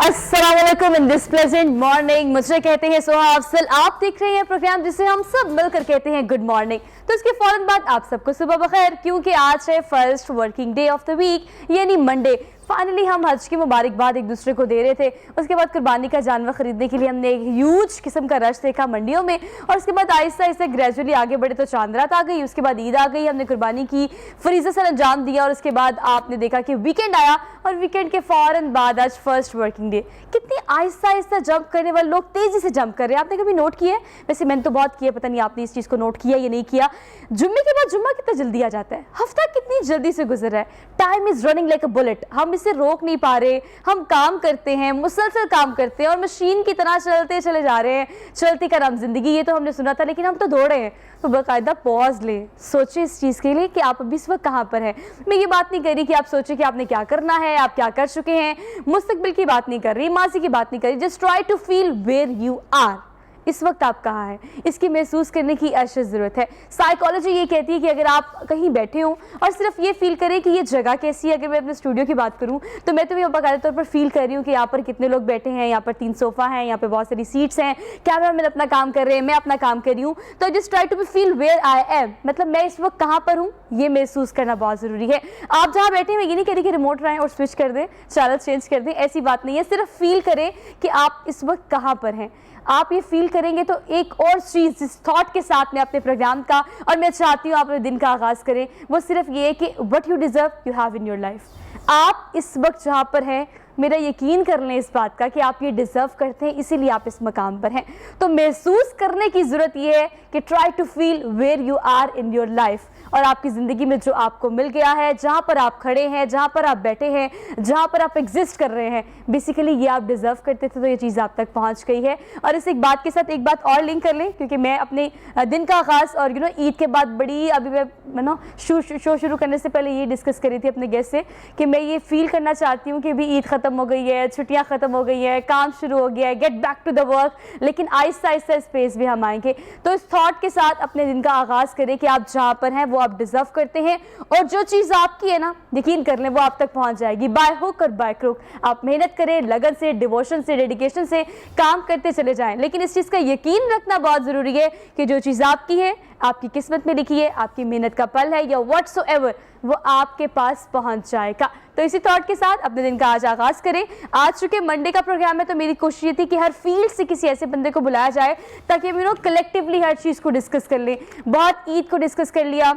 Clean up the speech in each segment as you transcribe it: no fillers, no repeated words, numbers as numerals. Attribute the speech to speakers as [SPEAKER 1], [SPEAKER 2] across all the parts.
[SPEAKER 1] अस्सलाम वालेकुम in this pleasant morning. मुझे कहते हैं सोहा अफजल। आप देख रहे हैं प्रोग्राम जिसे हम सब मिलकर कहते हैं गुड मॉर्निंग। तो इसके फौरन बाद आप सबको सुबह बखैर, क्योंकि आज है first working day of the week यानी मंडे। फाइनली हम हज की मुबारकबाद एक दूसरे को दे रहे थे। उसके बाद कुर्बानी का जानवर खरीदने के लिए हमने एक ह्यूज किस्म का रश देखा मंडियों में, और उसके बाद आहिस्ता आहिस्ता ग्रेजुअली आगे बढ़े तो चांद रात आ गई, उसके बाद ईद आ गई, हमने कुर्बानी की, फरीज़ा से अंजाम दिया, और उसके बाद आपने देखा कि वीकेंड आया, और वीकेंड के फौरन बाद आज फर्स्ट वर्किंग डे। कितनी आहिस्ता आहिस्ता जंप करने वाले लोग तेजी से जंप कर रहे हैं। आपने कभी नोट किया है? वैसे मैंने तो बहुत किया, पता नहीं आपने इस चीज़ को नोट किया या नहीं किया। जुम्मे के बाद जुम्मा कितना जल्दी आ जाता है, हफ्ता कितनी जल्दी से गुजर रहा है। Time is running like a bullet. हम इसे रोक नहीं पा रहे। हम काम करते हैं, मुसलसल काम करते हैं और मशीन की तरह चलते चले जा रहे हैं। चलती का नाम जिंदगी, ये तो हमने सुना था, लेकिन हम तो दौड़े हैं। तो बाकायदा पॉज ले, सोचे इस चीज़ के लिए कि आप अभी इस वक्त कहाँ पर हैं। मैं ये बात नहीं कर रही कि आप सोचे कि आपने क्या करना है, आप क्या कर चुके हैं। मुस्तकबिल की बात नहीं कर रही, माजी की बात नहीं कर रही। Just try to feel where you are. इस वक्त आप कहाँ हैं, इसकी महसूस करने की अशद ज़रूरत है। साइकोलॉजी ये कहती है कि अगर आप कहीं बैठे हो और सिर्फ ये फील करें कि ये जगह कैसी है। अगर मैं अपने स्टूडियो की बात करूँ तो मैं तो ये बाकायदा तौर पर फील कर रही हूँ कि यहाँ पर कितने लोग बैठे हैं, यहाँ पर 3 सोफ़ा हैं, यहाँ पर बहुत सारी सीट्स हैं, कैमरा मैन अपना काम कर रहे हैं, मैं अपना काम कर रही हूँ। तो just try to be feel where I am, मतलब मैं इस वक्त कहाँ पर हूँ, ये महसूस करना बहुत ज़रूरी है। आप जहाँ बैठे हैं, मैं ये नहीं कह रही कि रिमोट रहें और स्विच कर दें, चैनल चेंज कर दें, ऐसी बात नहीं है। सिर्फ फील करें कि आप इस वक्त कहाँ पर हैं। आप ये फील करेंगे तो एक और चीज़ जिस थॉट के साथ में अपने प्रोग्राम का, और मैं चाहती हूँ आप अपने दिन का आगाज़ करें, वो सिर्फ ये है कि what you deserve you have in your life. आप इस वक्त जहाँ पर हैं, मेरा यकीन कर लें इस बात का कि आप ये डिज़र्व करते हैं, इसीलिए आप इस मकाम पर हैं। तो महसूस करने की ज़रूरत ये है कि try to feel where you are in your life, और आपकी ज़िंदगी में जो आपको मिल गया है, जहाँ पर आप खड़े हैं, जहाँ पर आप बैठे हैं, जहाँ पर आप एग्जिस्ट कर रहे हैं, बेसिकली ये आप डिज़र्व करते थे, तो ये चीज़ आप तक पहुँच गई है। और इस एक बात के साथ एक बात और लिंक कर लें, क्योंकि मैं अपने दिन का आगाज़ और ईद के बाद बड़ी, अभी मैं शो शुरू करने से पहले ये डिस्कस करी थी अपने गेस्ट से कि मैं ये फील करना चाहती हूँ कि अभी ईद ख़त्म हो गई है, छुट्टियाँ ख़त्म हो गई है, काम शुरू हो गया है, get back to the work, लेकिन आहिस्ता आहिस्ता स्पेस भी हम आएंगे। तो इस थॉट के साथ अपने दिन का आगाज़ करें कि आप जहाँ पर हैं वो आप डिज़र्व करते हैं, और जो चीज़ आपकी है ना, यकीन कर लें वो आप तक पहुँच जाएगी, बाय हुक और बाय क्रुक। आप मेहनत करें, लगन से, डिवोशन से, डेडिकेशन से काम करते चले जाएं, लेकिन इस चीज़ का यकीन रखना बहुत ज़रूरी है कि जो चीज़ आपकी है, आपकी किस्मत में लिखी है, आपकी मेहनत का फल है या व्हाटसोएवर, वो आपके पास पहुंच जाएगा। तो इसी थॉट के साथ अपने दिन का आज आगाज़ करें। आज चूंकि मंडे का प्रोग्राम है, तो मेरी कोशिश ये थी कि हर फील्ड से किसी ऐसे बंदे को बुलाया जाए ताकि हम कलेक्टिवली हर चीज़ को डिस्कस कर लें। बहुत ईद को डिस्कस कर लिया,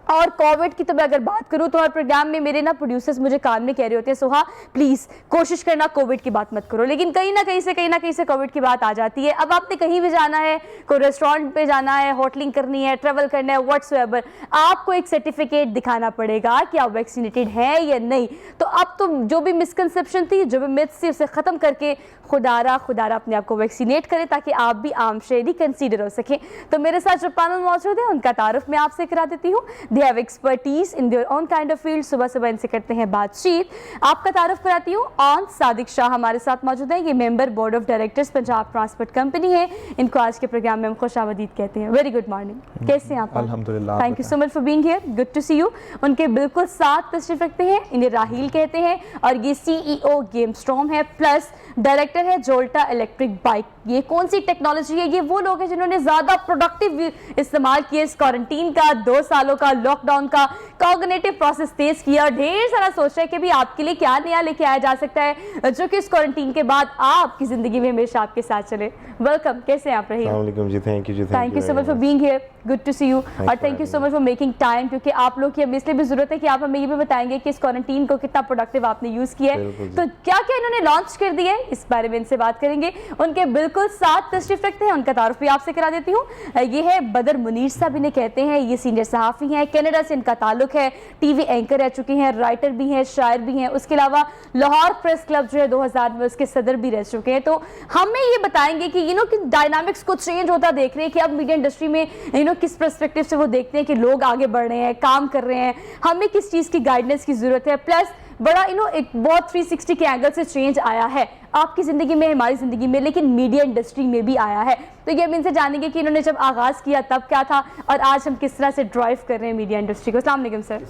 [SPEAKER 1] और कोविड की तो मैं अगर बात करूं तो हर प्रोग्राम में मेरे ना प्रोड्यूसर्स मुझे काम में कह रहे होते हैं, सोहा प्लीज़ कोशिश करना कोविड की बात मत करो, लेकिन कहीं ना कहीं से कोविड की बात आ जाती है। अब आपने कहीं भी जाना है, कोई रेस्टोरेंट पे जाना है, होटलिंग करनी है, ट्रैवल करना है, व्हाट्सएवर, आपको एक सर्टिफिकेट दिखाना पड़ेगा कि आप वैक्सीनेटेड हैं या नहीं। तो अब तो जो भी मिसकंसेप्शन थी, जो भी मिथ्स थी, उसे ख़त्म करके खुदारा अपने आप को वैक्सीनेट करें ताकि आप भी आम शहरी कंसीडर हो सकें। तो मेरे साथ जो पैनल मौजूद है उनका तारुफ मैं आपसे करा देती हूँ। They have expertise in their own kind of field. सुबह इनसे करते हैं बातचीत। आपका तारुफ कराती हूँ ऑन सादिक शाह हमारे साथ मौजूद है। ये member board of directors Punjab transport company है। इनको आज के प्रोग्राम में हम खुशामदीद कहते हैं। वेरी गुड मॉर्निंग, कैसे हैं आप?
[SPEAKER 2] अल्हम्दुलिल्लाह,
[SPEAKER 1] thank you so much for being here, good to see you. उनके बिल्कुल साथ तशरीफ रखते हैं, इन्हें राहील कहते हैं, और ये CEO गेम स्टॉर्म है, प्लस डायरेक्टर है जोल्टा इलेक्ट्रिक बाइक। ये कौन सी टेक्नोलॉजी है? ये वो लोग हैं जिन्होंने ज़्यादा प्रोडक्टिव इस्तेमाल किया इस क्वारंटीन का, 2 सालों का, लॉकडाउन का, कॉग्निटिव प्रोसेस तेज किया, ढेर सारा सोचा है कि भी आपके लिए क्या नया लेके आया जा सकता है जो कि इस क्वारंटीन के बाद आपकी ज़िंदगी में हमेशा आपके साथ चले। वेलकम, कैसे हैं आप? रही thank you so much for being here, good to see you, और thank you so much for making time, क्योंकि आप लोग की हमें इसलिए भी ज़रूरत है कि आप हमें ये भी बताएंगे कि इस क्वारंटीन को कितना प्रोडक्टिव आपने यूज़ किया है। तो क्या क्या इन्होंने लॉन्च कर दिया है, इस बारे में इनसे बात करेंगे। उनके बिल्कुल साथ तशरीफ रखते हैं, उनका तारुफ भी आपसे करा देती हूँ। ये है बदर मुनीर साहब, इन्हें कहते हैं। ये सीनियर सहाफ़ी हैं, कनाडा से इनका ताल्लुक है, TV एंकर रह चुके हैं, राइटर भी हैं, शायर भी हैं। उसके अलावा लाहौर प्रेस क्लब जो है 2000 में उसके सदर भी रह चुके हैं। तो हमें ये बताएंगे कि कि डायनामिक्स को चेंज होता देख रहे हैं कि अब मीडिया इंडस्ट्री में किस पर्सपेक्टिव से वो देखते हैं कि लोग आगे बढ़ रहे हैं, काम कर रहे हैं, हमें किस चीज़ की गाइडेंस की ज़रूरत है, प्लस बड़ा एक बहुत 360 के एंगल से चेंज आया है आपकी ज़िंदगी में, हमारी ज़िंदगी में, लेकिन मीडिया इंडस्ट्री में भी आया है। तो ये हम इनसे जानेंगे कि इन्होंने जब आगाज़ किया तब क्या था और आज हम किस तरह से ड्राइव कर रहे हैं मीडिया इंडस्ट्री को। अस्सलाम वालेकुम सर।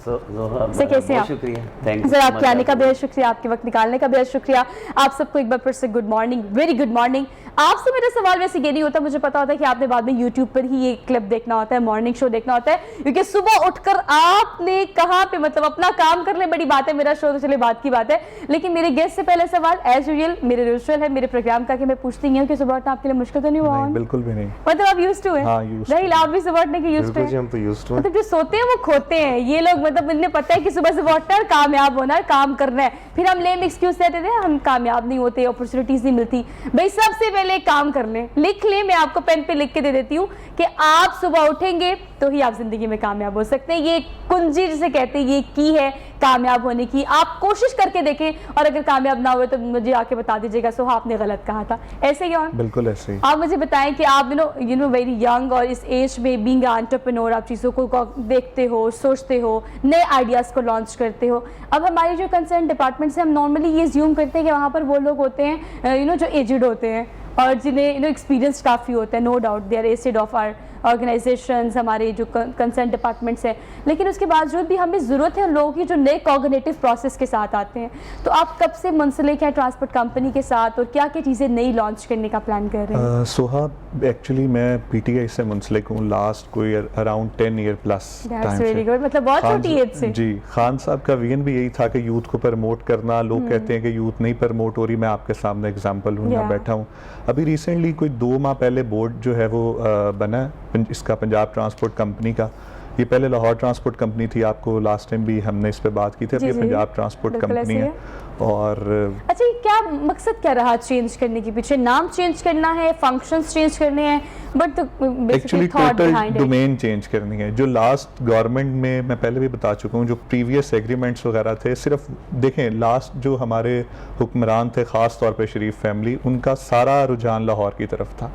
[SPEAKER 1] सर कैसे हैं आप? सर आपके आने का बेहद शुक्रिया, आपके वक्त निकालने का बेहद शुक्रिया। आप सबको एक बार फिर से good morning, very good morning. आपसे मेरा सवाल वैसे ये नहीं होता, मुझे पता होता है कि आपने बाद में यूट्यूब पर ही ये क्लिप देखना होता है, मॉर्निंग शो देखना होता है, क्योंकि सुबह उठकर आपने कहाँ पे मतलब अपना काम कर ले, बड़ी बात है, मेरा शो तो चले बात की बात है। लेकिन मेरे गेस्ट से पहले सवाल एज यूजुअल मेरे रिचुअल है मेरे प्रोग्राम का कि मैं पूछती हूँ कि सुबह उठना आपके लिए मुश्किल तो नहीं हुआ?
[SPEAKER 2] बिल्कुल भी नहीं।
[SPEAKER 1] मतलब आप यूज्ड टू हैं?
[SPEAKER 2] हाँ, यूज्ड।
[SPEAKER 1] राहिल आप भी सुबह उठने के यूज्ड हैं?
[SPEAKER 2] हम तो यूज्ड हैं।
[SPEAKER 1] मतलब जो सोते हैं वो खोते हैं ये लोग, मतलब इन्हें पता है कि सुबह सुबह उठना है, कामयाब होना है, काम करना है। फिर हम लेम एक्सक्यूज देते थे हम कामयाब नहीं होते, अपॉर्चुनिटीज नहीं मिलती। भाई सबसे पहले एक काम कर लें, लिख लें, मैं आपको पेन पे लिख के दे देती हूँ कि आप सुबह उठेंगे तो ही आप जिंदगी में कामयाब हो सकते हैं। ये कुंजी जिसे कहते हैं, ये की है कामयाब होने की। आप कोशिश करके देखें और अगर कामयाब ना हुए तो मुझे आके बता दीजिएगा सोहा आपने गलत कहा था। ऐसे ही? और
[SPEAKER 2] बिल्कुल ऐसे ही।
[SPEAKER 1] आप मुझे बताएं कि आप यू नो वेरी यंग और इस एज में बीइंग एंटरप्रेन्योर आप चीज़ों को देखते हो, सोचते हो, नए आइडियाज़ को लॉन्च करते हो। अब हमारी जो कंसर्न डिपार्टमेंट से हम नॉर्मली ये ज्यूम करते हैं कि वहाँ पर वो लोग होते हैं जो एजड होते हैं और जिन्हें एक्सपीरियंस काफ़ी होता है। No doubt they are assets of our organizations, हमारे जो कंसर्न डिपार्टमेंट्स हैं, लेकिन उसके बावजूद भी हमें ज़रूरत है लोगों की जो नए कॉग्निटिव प्रोसेस के साथ आते हैं। तो आप कब से मुंसलिक हैं ट्रांसपोर्ट कंपनी के साथ और क्या क्या चीज़ें नई लॉन्च करने का प्लान कर रहे हैं?
[SPEAKER 2] सोहा एक्चुअली मैं पीटीआई से मुंसलिक हूँ लास्ट कोई अराउंड 10 ईयर प्लस टाइम से।
[SPEAKER 1] मतलब बहुत छोटी एज से।
[SPEAKER 2] जी, खान साहब का विजन भी यही था कि यूथ को प्रमोट करना। लोग कहते हैं कि यूथ नहीं प्रमोट हो रही, मैं आपके सामने एग्जांपल हूँ, यहाँ बैठा हूँ। अभी रिसेंटली कोई 2 माह पहले बोर्ड जो है वो बना है इसका, पंजाब ट्रांसपोर्ट कंपनी का। ये पहले लाहौर ट्रांसपोर्ट कंपनी थी, आपको लास्ट टाइम भी हमने इस पे बात की थी। अब ये पंजाब ट्रांसपोर्ट कंपनी है। और
[SPEAKER 1] अच्छा, क्या मकसद क्या रहा चेंज करने के पीछे? नाम चेंज करना है, फंक्शंस चेंज करने हैं, but
[SPEAKER 2] actually total domain change करनी है। जो लास्ट गवर्नमेंट में मैं पहले भी बता चुका हूँ, जो प्रीवियस एग्रीमेंट्स वगैरह थे, सिर्फ देखें लास्ट जो हमारे हुक्मरान थे, ख़ास तौर पे शरीफ फैमिली, उनका सारा रुझान लाहौर की तरफ था।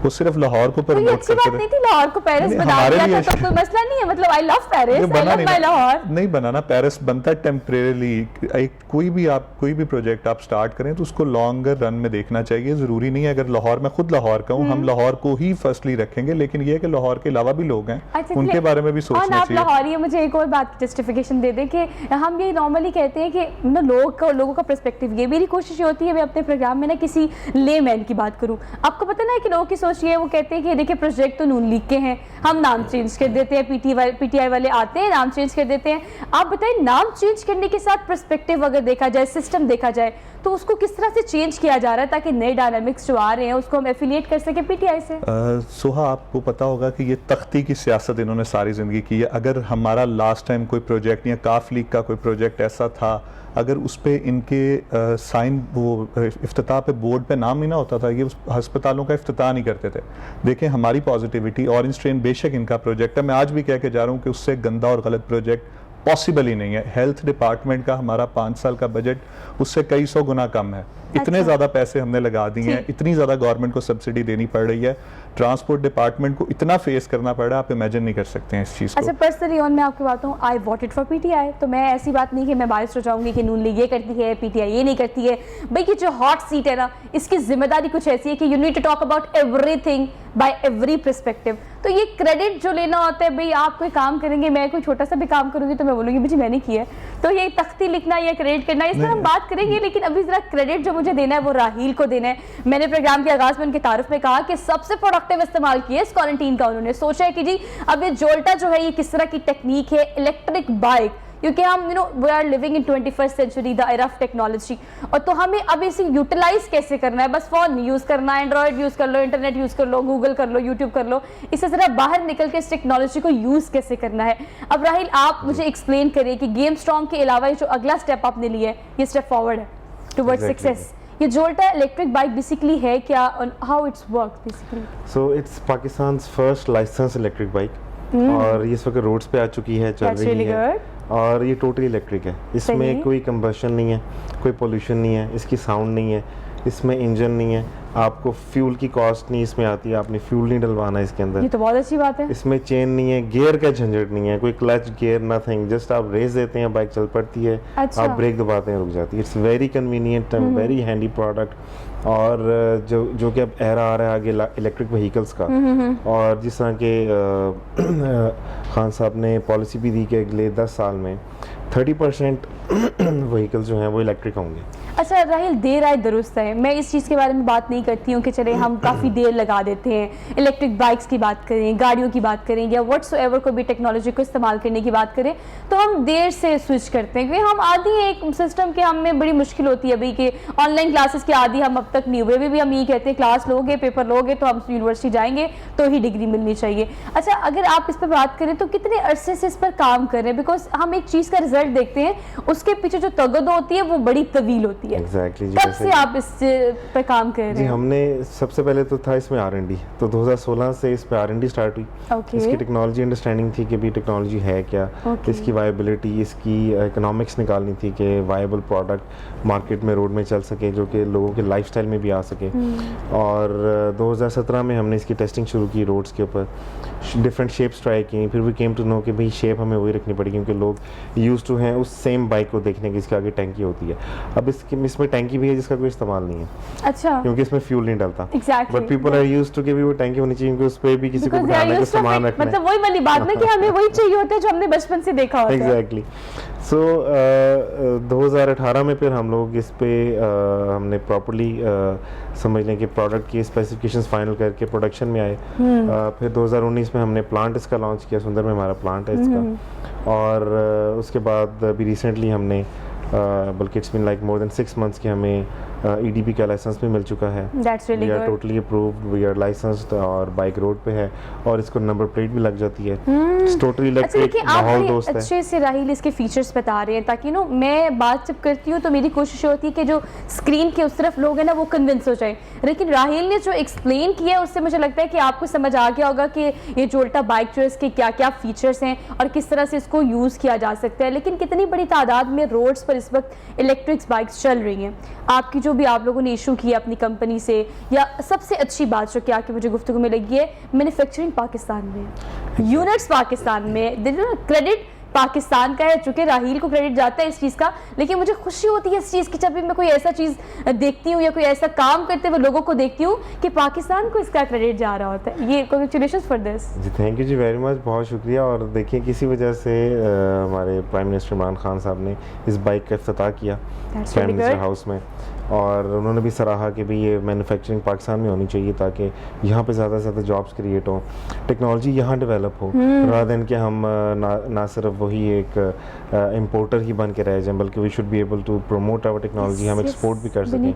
[SPEAKER 2] वो सिर्फ लाहौर को प्रमोट करते थे।
[SPEAKER 1] नहीं थी लाहौर को पेरिस बना दिया था, तो कोई मसला नहीं है। मतलब I love Paris, I love my Lahore.
[SPEAKER 2] नहीं बनाना, पेरिस बनता है टेम्परेरीली। कोई भी प्रोजेक्ट आप स्टार्ट करें तो उसको लॉन्गर रन में देखना चाहिए। जरूरी नहीं है अगर लाहौर, मैं खुद लाहौर का हूँ, हम लाहौर को ही फर्स्टली रखेंगे, लेकिन ये है कि लाहौर के अलावा भी लोग हैं, उनके बारे में भी सोचना चाहिए।
[SPEAKER 1] लाहौरी, मुझे एक और बात जस्टिफिकेशन दे दें कि हम ये नॉर्मली कहते हैं कि लोगों का पर्सपेक्टिव, ये मेरी कोशिश होती है मैं अपने प्रोग्राम में ना किसी लेमैन की बात करूँ। आपको पता ना कि लोगों की सोच ये है, वो कहते हैं कि देखिए प्रोजेक्ट तो नून लीग के हैं, हम नाम चेंज कर देते हैं, पीटीआई वाले आते हैं नाम चेंज कर देते हैं। आप बताएं, नाम चेंज करने के साथ पर्सपेक्टिव अगर देखा जाए, सिस्टम देखा जाए, तो उसको किस तरह से चेंज किया जा रहा है ताकि नए डायनामिक्स जो आ रहे हैं उसको हम एफिलिएट कर सके पीटीआई से?
[SPEAKER 2] सोहा, आपको पता होगा कि ये तख्ती की सियासत इन्होंने सारी ज़िंदगी की है। अगर हमारा लास्ट टाइम कोई प्रोजेक्ट या काफ लीग का कोई प्रोजेक्ट ऐसा था, अगर उस पर इनके साइन वो इफ्तिताह पे बोर्ड पे नाम नहीं ना होता था, ये उस अस्पतालों का इफ्तिताह नहीं करते थे। देखें हमारी पॉजिटिविटी, ऑरेंज ट्रेन बेशक इनका प्रोजेक्ट है, मैं आज भी कह के जा रहा हूँ कि उससे गंदा और गलत प्रोजेक्ट पॉसिबल ही नहीं है। हेल्थ डिपार्टमेंट का हमारा 5 साल का बजट उससे कई 100 गुना कम है। इतने ज़्यादा पैसे हमने लगा दिए हैं, इतनी ज़्यादा गवर्नमेंट को सब्सिडी देनी पड़ रही है, ट्रांसपोर्ट डिपार्टमेंट को इतना फेस करना पड़ रहा है, आप इमेजिन नहीं कर सकते हैं इस चीज़ को।
[SPEAKER 1] अच्छा, पर्सनली ऑन मैं आपकी बात हूँ, आई वोटेड फॉर पीटीआई, तो मैं ऐसी बात नहीं कि मैं बायस हो जाऊंगी कि नून लीग ये करती है, पीटीआई ये नहीं करती है। भाई ये जो हॉट सीट है ना, इसकी जिम्मेदारी कुछ ऐसी है कि you need to talk about everything by every perspective. तो ये क्रेडिट जो लेना होता है, भाई आप कोई काम करेंगे, मैं कोई छोटा सा भी काम करूंगी तो मैं बोलूंगी भाई मैंने किया है, तो ये तख्ती लिखना या क्रेडिट करना, इस पर हम बात करेंगे। लेकिन अभी जरा क्रेडिट जो मुझे देना है वो राहील को देना है। मैंने प्रोग्राम के आगाज में उनके तारुफ में कहा कि सबसे प्रोडक्टिव इस्तेमाल किया इस क्वारंटीन का। उन्होंने सोचा है कि जी अब ये जोल्टा जो है ये किस तरह की टेक्निक है, इलेक्ट्रिक बाइक, क्योंकि हम we are living in 21st century, the era of technology, और तो हमें अब इसे यूटिलाइज कैसे करना है। बस फोन यूज़ करना है, एंड्रॉयड यूज़ कर लो, इंटरनेट यूज़ कर लो, गूगल कर लो, यूट्यूब कर लो, इससे ज़रा बाहर निकल के इस टेक्नोलॉजी को यूज़ कैसे करना है। अब राहिल आप मुझे एक्सप्लेन करिए कि गेम स्ट्रॉन्ग के अलावा जो अगला स्टेप आपने लिया है, ये स्टेप फॉरवर्ड है टुवर्ड्स सक्सेस। ये जोल्टा इलेक्ट्रिक बाइक बेसिकली है क्या, how it's work basically?
[SPEAKER 3] So it's Pakistan's first license electric bike, और ये इस वक्त रोड्स पे आ चुकी है, चल रही है, और ये टोटली इलेक्ट्रिक है। इसमें कोई कंबशन नहीं है, कोई पोल्यूशन नहीं है, इसकी साउंड नहीं है, इसमें इंजन नहीं है, आपको फ्यूल की कॉस्ट नहीं इसमें आती है, आपने फ्यूल नहीं डलवाना इसके अंदर।
[SPEAKER 1] ये तो बहुत अच्छी बात है।
[SPEAKER 3] इसमें चेन नहीं है, गियर का झंझट नहीं है, कोई क्लच गियर नथिंग, जस्ट आप रेस देते हैं बाइक चल पड़ती है।
[SPEAKER 1] अच्छा।
[SPEAKER 3] आप ब्रेक दबाते हैं रुक जाती है। It's very convenient and very handy product. और जो कि अब एरा आ रहा है आगे इलेक्ट्रिक व्हीकल्स का, और जिस तरह के खान साहब ने पॉलिसी भी दी कि अगले 10 साल में 30% व्हीकल्स जो हैं वो इलेक्ट्रिक होंगे।
[SPEAKER 1] अच्छा राहिल, देर आए दुरुस्त है। मैं इस चीज़ के बारे में बात नहीं करती हूँ कि चले हम काफ़ी देर लगा देते हैं, इलेक्ट्रिक बाइक्स की बात करें, गाड़ियों की बात करें, या व्हाट्सएवर कोई भी टेक्नोलॉजी को इस्तेमाल करने की बात करें, तो हम देर से स्विच करते हैं क्योंकि हम आदि हैं एक सिस्टम के, हमें बड़ी मुश्किल होती है अभी कि ऑनलाइन क्लासेस के आदि हम अब तक नहीं हुए। भी हम यही कहते हैं क्लास लोगे, पेपर लोगे तो हम यूनिवर्सिटी जाएंगे तो ही डिग्री मिलनी चाहिए। अच्छा, अगर आप इस पर बात करें तो कितने अरसे से इस पर काम कर रहे हैं? बिकॉज हम एक चीज़ का रिजल्ट देखते हैं, उसके पीछे जो तगद होती है वो बड़ी तवील होती है।
[SPEAKER 3] Exactly,
[SPEAKER 1] कब से आप इस पे काम कर रहे
[SPEAKER 3] जी,
[SPEAKER 1] हैं?
[SPEAKER 3] हमने सबसे पहले तो था इसमें R&D, तो 2016 से इस पे R&D स्टार्ट हुई।
[SPEAKER 1] Okay.
[SPEAKER 3] इसकी टेक्नोलॉजी अंडरस्टैंडिंग थी कि भी टेक्नोलॉजी है क्या,
[SPEAKER 1] Okay.
[SPEAKER 3] इसकी वायबिलिटी, इसकी इकोनॉमिक्स निकालनी थी कि वायबल प्रोडक्ट मार्केट में रोड में चल सके, जो कि लोगों के लाइफस्टाइल में भी आ सके। और 2017 में हमने इसकी टेस्टिंग शुरू की रोड्स के ऊपर, डिफरेंट शेप्स ट्राई की। फिर वी केम टू नो कि भाई शेप हमें वही रखनी पड़ेगी क्योंकि लोग यूज टू हैं उस सेम बाइक को देखने की, इसके आगे टैंकी होती है। अब इसमें टैंकी भी है जिसका कोई इस्तेमाल नहीं है।
[SPEAKER 1] अच्छा।
[SPEAKER 3] क्योंकि इसमें फ्यूल नहीं डलता।
[SPEAKER 1] Exactly.
[SPEAKER 3] But people are used to कि भी वो टैंकी होनी चाहिए क्योंकि उस पे भी किसी को
[SPEAKER 1] Because they are
[SPEAKER 3] बिठाना है,
[SPEAKER 1] used to
[SPEAKER 3] सामान
[SPEAKER 1] it.
[SPEAKER 3] रखना है।
[SPEAKER 1] मतलब वही वाली बात ना कि हमें वही चाहिए होता है जो हमने बचपन से देखा होता है।
[SPEAKER 3] एग्जैक्टली। सो 2018 में फिर हम लोग इस पे हमने प्रॉपर्ली समझ लें कि प्रोडक्ट की स्पेसिफिकेशंस फाइनल करके प्रोडक्शन में आए। फिर 2019 में हमने प्लांट इसका लॉन्च किया, सुंदर में हमारा प्लांट है इसका। और उसके बाद अभी रिसेंटली हमने बल्कि it's been like more than 6 months के हमें EDP का लाइसेंस भी मिल चुका है।
[SPEAKER 1] That's really
[SPEAKER 3] we are
[SPEAKER 1] good.
[SPEAKER 3] Totally approved, we are licensed, और बाइक रोड पे है और इसको नंबर प्लेट भी लग जाती है। टोटली
[SPEAKER 1] अच्छा,
[SPEAKER 3] इलेक्ट्रिक,
[SPEAKER 1] देखिए आप
[SPEAKER 3] माहौल
[SPEAKER 1] बड़े
[SPEAKER 3] दोस्त है।
[SPEAKER 1] अच्छे से राहिल इसके फीचर्स बता रहे हैं ताकि मैं बात जब करती हूँ तो मेरी कोशिश होती है कि जो स्क्रीन के उस तरफ लोग हैं ना वो कन्विंस हो जाए। लेकिन राहिल ने जो एक्सप्लेन किया है उससे मुझे लगता है कि आपको समझ आ गया होगा कि ये जोल्टा बाइक जो है इसके क्या क्या फीचर्स हैं और किस तरह से इसको यूज़ किया जा सकता है। लेकिन कितनी बड़ी तादाद में रोड्स पर इस वक्त इलेक्ट्रिक बाइक्स चल रही हैं, आपकी जो भी आप लोगों ने इशू किया अपनी कंपनी से, या सबसे अच्छी बात जो क्या कि मुझे गुफ्तगू में लगी है, मैन्युफैक्चरिंग पाकिस्तान में, यूनिट्स पाकिस्तान में, क्रेडिट पाकिस्तान का है, चूँकि राहील को क्रेडिट जाता है इस चीज़ का। लेकिन मुझे खुशी होती है इस चीज़ की जब भी मैं कोई ऐसा चीज़ देखती हूँ या कोई ऐसा काम करते हुए लोगों को देखती हूँ कि पाकिस्तान को इसका क्रेडिट जा रहा होता है। ये कांग्रेचुलेशंस फॉर दिस।
[SPEAKER 3] जी, thank you ji very much, बहुत शुक्रिया। और देखिए किसी वजह से हमारे प्राइम मिनिस्टर इमरान खान साहब ने इस बाइक का इफ्तिताह किया प्राइम मिनिस्टर हाउस में, और उन्होंने भी सराहा कि भाई ये मैन्युफैक्चरिंग पाकिस्तान में होनी चाहिए ताकि यहाँ पे ज़्यादा से ज़्यादा जॉब्स क्रिएट हों, टेक्नोलॉजी यहाँ डेवलप हो, रादर देन कि हम ना सिर्फ वही एक इम्पोर्टर ही बन के रह जाएं, बल्कि we should be able to promote our technology, हम एक्सपोर्ट भी कर सकें।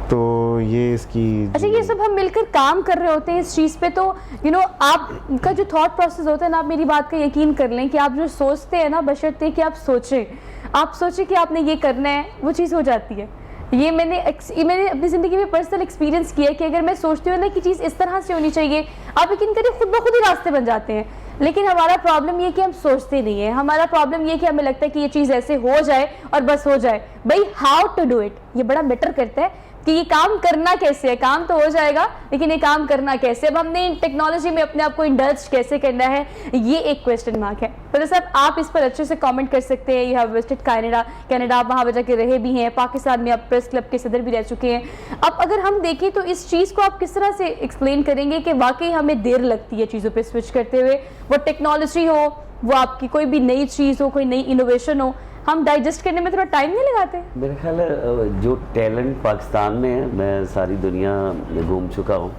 [SPEAKER 3] तो ये इसकी
[SPEAKER 1] अच्छा, ये सब हम मिलकर काम कर रहे होते हैं इस चीज़ पे। तो आपका जो थॉट प्रोसेस होता है ना, आप मेरी बात का यकीन कर लें कि आप जो सोचते हैं ना, बशर्ते कि आप सोचें कि आपने ये करना है, वो चीज़ हो जाती है। ये मैंने अपनी ज़िंदगी में पर्सनल एक्सपीरियंस किया है कि अगर मैं सोचती हूँ ना कि चीज़ इस तरह से होनी चाहिए, आप यकीन करिए खुद ब खुद ही रास्ते बन जाते हैं। लेकिन हमारा प्रॉब्लम ये कि हम सोचते नहीं है, हमारा प्रॉब्लम ये कि हमें लगता है कि ये चीज़ ऐसे हो जाए और बस हो जाए। भाई हाउ टू डू इट, ये बड़ा मैटर करता है कि ये काम करना कैसे है। काम तो हो जाएगा लेकिन ये काम करना कैसे, अब हमने टेक्नोलॉजी में अपने आप को इंडल्ज कैसे करना है, ये एक क्वेश्चन मार्क है। तो साहब आप इस पर अच्छे से कमेंट कर सकते हैं। यू हैव विजिटेड कनाडा, आप वहाँ जाके रहे भी हैं, पाकिस्तान में आप प्रेस क्लब के सदर भी रह चुके हैं। अब अगर हम देखें तो इस चीज़ को आप किस तरह से एक्सप्लेन करेंगे कि वाकई हमें देर लगती है चीज़ों पर स्विच करते हुए, वो टेक्नोलॉजी हो, वो आपकी कोई भी नई चीज़ हो, कोई नई इनोवेशन हो, हम डाइजेस्ट करने में थोड़ा टाइम नहीं लगाते?
[SPEAKER 4] मेरे ख्याल है जो टैलेंट पाकिस्तान में है, मैं सारी दुनिया में घूम चुका हूँ,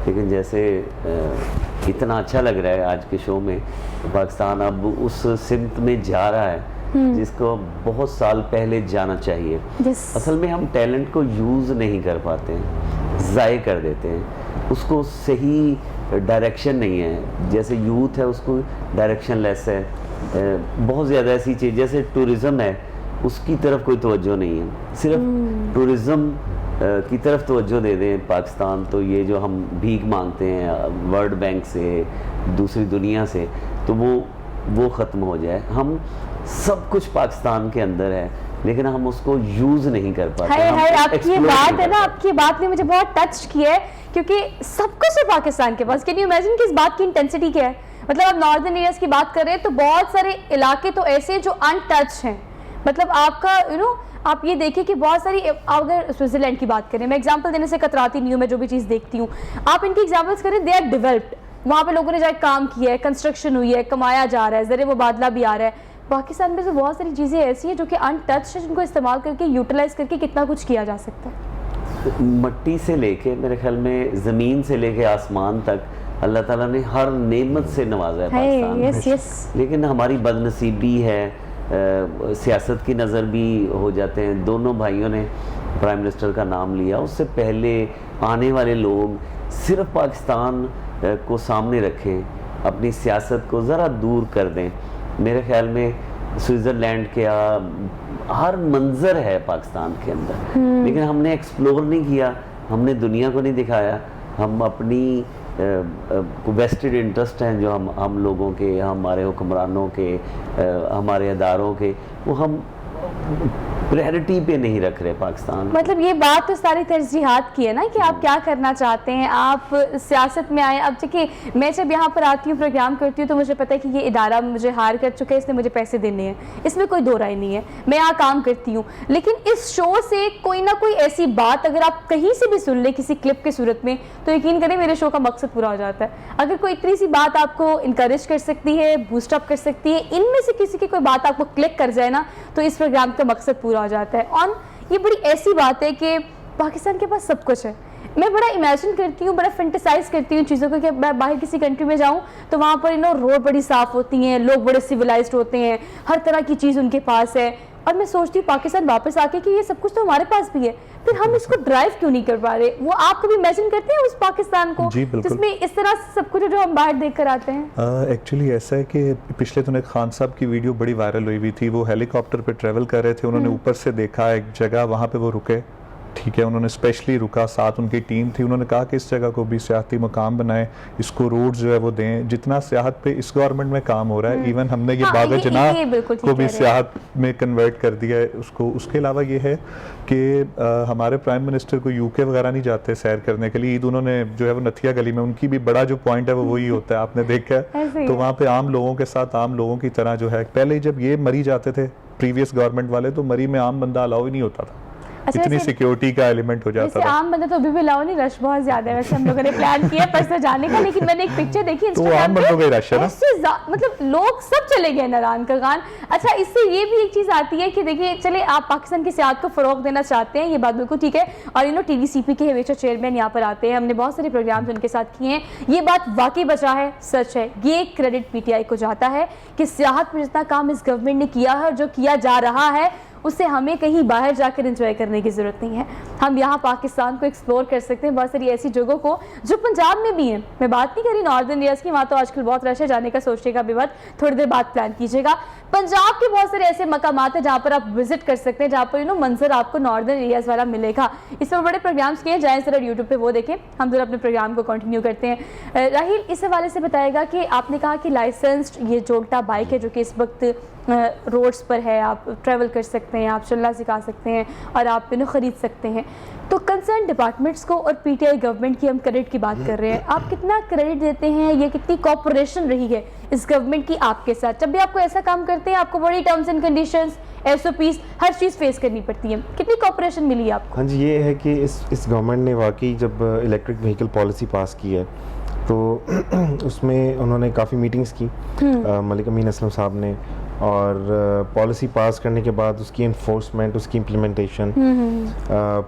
[SPEAKER 4] लेकिन जैसे इतना अच्छा लग रहा है आज के शो में, पाकिस्तान अब उस सिमत में जा रहा है जिसको बहुत साल पहले जाना चाहिए। असल में हम टैलेंट को यूज़ नहीं कर पाते हैं, ज़ाय कर देते हैं, उसको सही डायरेक्शन नहीं है। जैसे यूथ है उसको डायरेक्शन लेस है, बहुत ज़्यादा ऐसी चीज़ जैसे टूरिज़्म है उसकी तरफ कोई तवज्जो नहीं है, सिर्फ टूरिज़्म की तरफ तवज्जो दे दें पाकिस्तान, तो ये जो हम भीख मांगते हैं वर्ल्ड बैंक से, दूसरी दुनिया से, तो वो ख़त्म हो जाए। हम सब कुछ पाकिस्तान के अंदर है, लेकिन हम उसको यूज नहीं कर पाते।
[SPEAKER 1] हाय
[SPEAKER 4] हम
[SPEAKER 1] हाय, आपकी ये
[SPEAKER 4] explore
[SPEAKER 1] बात
[SPEAKER 4] नहीं
[SPEAKER 1] है ना,
[SPEAKER 4] कर पाते।
[SPEAKER 1] आपकी बात ने मुझे बहुत टच किया है, क्योंकि सब कुछ है पाकिस्तान के पास। कैन यू इमेजिन कि इस बात की इंटेंसिटी क्या है? मतलब आप नॉर्दर्न एरियाज की बात कर रहे हैं तो बहुत सारे इलाके तो ऐसे हैं जो अनटच हैं। मतलब आपका आप ये देखिए कि बहुत सारी, अगर स्विट्जरलैंड की बात करें, मैं एग्जांपल देने से कतराती नहीं हूँ, मैं जो भी चीज़ देखती हूँ, आप इनकी एग्जांपल्स करें, दे आर डेवलप्ड। वहाँ पे लोगों ने जाके काम किया है, कंस्ट्रक्शन हुई है, कमाया जा रहा है, ज़रिए मुबादला भी आ रहा है। पाकिस्तान में तो बहुत सारी चीज़ें ऐसी हैं जो कि अनटच है, जिनको इस्तेमाल करके यूटिलाइज करके कितना कुछ किया जा सकता है।
[SPEAKER 4] मट्टी से लेके मेरे ख्याल में ज़मीन से लेके आसमान तक अल्लाह ताला ने हर नेमत से नवाजा है पाकिस्तान में।
[SPEAKER 1] Yes yes.
[SPEAKER 4] लेकिन हमारी बदनसीबी है, सियासत की नज़र भी हो जाते हैं। दोनों भाइयों ने प्राइम मिनिस्टर का नाम लिया, उससे पहले आने वाले लोग सिर्फ पाकिस्तान को सामने रखें, अपनी सियासत को ज़रा दूर कर दें। मेरे ख्याल में स्विट्ज़रलैंड के हर मंजर है पाकिस्तान के अंदर, लेकिन हमने एक्सप्लोर नहीं किया, हमने दुनिया को नहीं दिखाया। हम अपनी वेस्टेड इंटरेस्ट हैं जो हम लोगों के, हमारे हुक्मरानों के, हमारे अदारों के, वो हम प्रायोरिटी पे नहीं रख रहे पाकिस्तान।
[SPEAKER 1] मतलब ये बात तो सारी तरजीहात की है ना, कि आप क्या करना चाहते हैं, आप सियासत में आए। अब देखिए, मैं जब यहाँ पर आती हूँ, प्रोग्राम करती हूँ, तो मुझे पता है कि ये इदारा मुझे हायर कर चुका है, इसने मुझे पैसे देने हैं, इसमें कोई दो राय नहीं है, मैं यहाँ काम करती हूँ। लेकिन इस शो से कोई ना कोई ऐसी बात अगर आप कहीं से भी सुन ले किसी क्लिप के सूरत में, तो यकीन करें मेरे शो का मकसद पूरा हो जाता है। अगर कोई इतनी सी बात आपको इंकरेज कर सकती है, बूस्टअप कर सकती है, इनमें से किसी की कोई बात आपको क्लिक कर जाए ना, तो इस प्रोग्राम का मकसद पूरा हो जाता है। और ये बड़ी ऐसी बात है कि पाकिस्तान के पास सब कुछ है। मैं बड़ा इमेजिन करती हूँ, बड़ा फेंटिसाइज करती हूँ चीज़ों को, कि मैं बाहर किसी कंट्री में जाऊँ तो वहाँ पर रोड बड़ी साफ़ होती हैं, लोग बड़े सिविलाइज्ड होते हैं, हर तरह की चीज़ उनके पास है। और मैं सोचती हूँ पाकिस्तान वापस आके कि ये सब कुछ तो हमारे पास भी है, फिर हम इसको ड्राइव क्यों नहीं कर पा रहे? वो आप कभी इमेजिन करते हैं उस पाकिस्तान को जिसमें इस तरह से सब कुछ जो हम बाहर देख कर आते हैं?
[SPEAKER 2] एक्चुअली ऐसा है कि पिछले दिनों खान साहब की वीडियो बड़ी वायरल हुई थी। वो हेलीकॉप्टर पे ट्रेवल कर रहे थे, उन्होंने ऊपर से देखा एक जगह, वहाँ पे वो रुके, ठीक है, उन्होंने स्पेशली रुका, साथ उनकी टीम थी, उन्होंने कहा कि इस जगह को भी सियाहती मकाम बनाएं, इसको रोड जो है वो दें। जितना सियाहत पे इस गवर्नमेंट में काम हो रहा है, इवन हमने ये बागा जना को भी सियाहत में कन्वर्ट कर दिया है उसको। उसके अलावा ये है कि हमारे प्राइम मिनिस्टर को यूके वगैरह नहीं जाते सैर करने के लिए। ईद उन्होंने जो है वो नथिया गली में, उनकी भी बड़ा जो पॉइंट है वो वही होता है, आपने देखा है। तो वहाँ पे आम लोगों के साथ आम लोगों की तरह जो है, पहले जब ये मरी जाते थे प्रीवियस गवर्नमेंट वाले, तो मरी में आम बंदा अलाउ ही नहीं होता था।
[SPEAKER 1] अच्छा,
[SPEAKER 2] इतनी सिक्योरिटी का एलिमेंट हो जाता है।
[SPEAKER 1] आम बंदा तो अभी भी लाओ नहीं, रश बहुत ज्यादा है। वैसे हम लोगों ने प्लान किया परसों जाने का, लेकिन मैंने एक पिक्चर देखी
[SPEAKER 2] इंस्टाग्राम पे,
[SPEAKER 1] मतलब लोग सब चले गए नारायण का गान। अच्छा, इससे ये भी एक चीज आती है कि देखिए, चले आप पाकिस्तान की सियासत को फरोग देना चाहते हैं, ये बात बिल्कुल ठीक है। और TVCP के हमेशा चेयरमैन यहाँ पर आते हैं, हमने बहुत सारे प्रोग्राम्स उनके साथ किए हैं, ये बात वाकई बचा है, सच है। ये क्रेडिट PTI को जाता है कि सियासत में जितना काम इस गवर्नमेंट ने किया है और जो किया जा रहा है, उससे हमें कहीं बाहर जाकर एंजॉय करने की ज़रूरत नहीं है। हम यहाँ पाकिस्तान को एक्सप्लोर कर सकते हैं, बहुत सारी ऐसी जगहों को जो पंजाब में भी हैं। मैं बात नहीं कर रही नॉर्दर्न एरियाज़ की, वहाँ तो आजकल बहुत रश है, जाने का सोचने का भी बात थोड़ी देर बाद प्लान कीजिएगा। पंजाब के बहुत सारे ऐसे मकामात हैं जहाँ पर आप विजिट कर सकते हैं, जहाँ पर मंजर आपको नॉर्दर्न एरियाज़ वाला मिलेगा। इस पर बड़े प्रोग्राम्स किए हैं, जाएँ ज़रा यूट्यूब पे वो देखें। हम ज़रा अपने प्रोग्राम को कंटिन्यू करते हैं। राहिल, इस हवाले से बताएगा कि आपने कहा कि लाइसेंस्ड ये जोल्टा बाइक है जो कि इस वक्त रोड्स पर है, आप ट्रैवल कर सकते हैं, आप चलना सिखा सकते हैं और आप ख़रीद सकते हैं। तो कंसर्न डिपार्टमेंट्स को और PTI गवर्नमेंट की हम क्रेडिट की बात कर रहे हैं, आप कितना क्रेडिट देते हैं? ये कितनी कोऑपरेशन रही है इस गवर्नमेंट की आपके साथ? जब भी आपको ऐसा काम करते हैं, आपको बड़ी terms and conditions, SOPs, her cheese face करनी पड़ती है, कितनी कोऑपरेशन मिली है आपको?
[SPEAKER 3] हाँ जी, ये है कि इस गवर्नमेंट ने वाकई जब इलेक्ट्रिक व्हीकल पॉलिसी पास की है तो उसमें उन्होंने काफ़ी मीटिंग्स की मलिक अमीन असलम साहब ने, और पॉलिसी पास करने के बाद उसकी इन्फोर्समेंट, उसकी इम्प्लीमेंटेशन,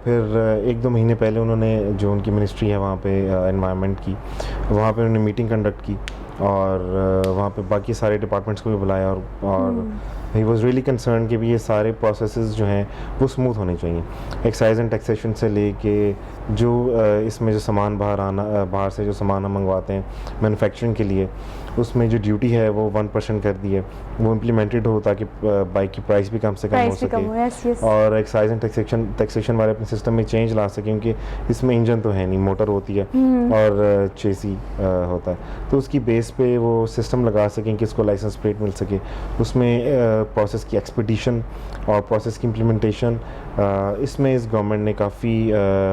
[SPEAKER 3] फिर 1-2 महीने पहले उन्होंने जो उनकी मिनिस्ट्री है वहाँ पे एनवायरनमेंट की, वहाँ पे उन्होंने मीटिंग कंडक्ट की और वहाँ पे बाकी सारे डिपार्टमेंट्स को भी बुलाया और ही वॉज रियली कंसर्न कि भी ये सारे प्रोसेसेस जो हैं वो स्मूथ होने चाहिए। एक्साइज एंड टैक्सेशन से लेके जो इसमें जो सामान बाहर से जो सामान हम मंगवाते हैं मैन्युफैक्चरिंग के लिए, उसमें जो ड्यूटी है वो 1% कर दी है, वो इम्प्लीमेंटेड हो ताकि बाइक की प्राइस भी कम से कम हो सके। और एक्साइज एंड टैक्सेशन वाले अपने सिस्टम में चेंज ला सकें, क्योंकि इसमें इंजन तो है नहीं, मोटर होती है और चेसी होता है, तो उसकी बेस पे वो सिस्टम लगा सकें कि इसको लाइसेंस प्लेट मिल सके। उसमें प्रोसेस की एक्सपेडिशन और प्रोसेस की इम्प्लीमेंटेशन, इसमें इस गवर्नमेंट ने काफ़ी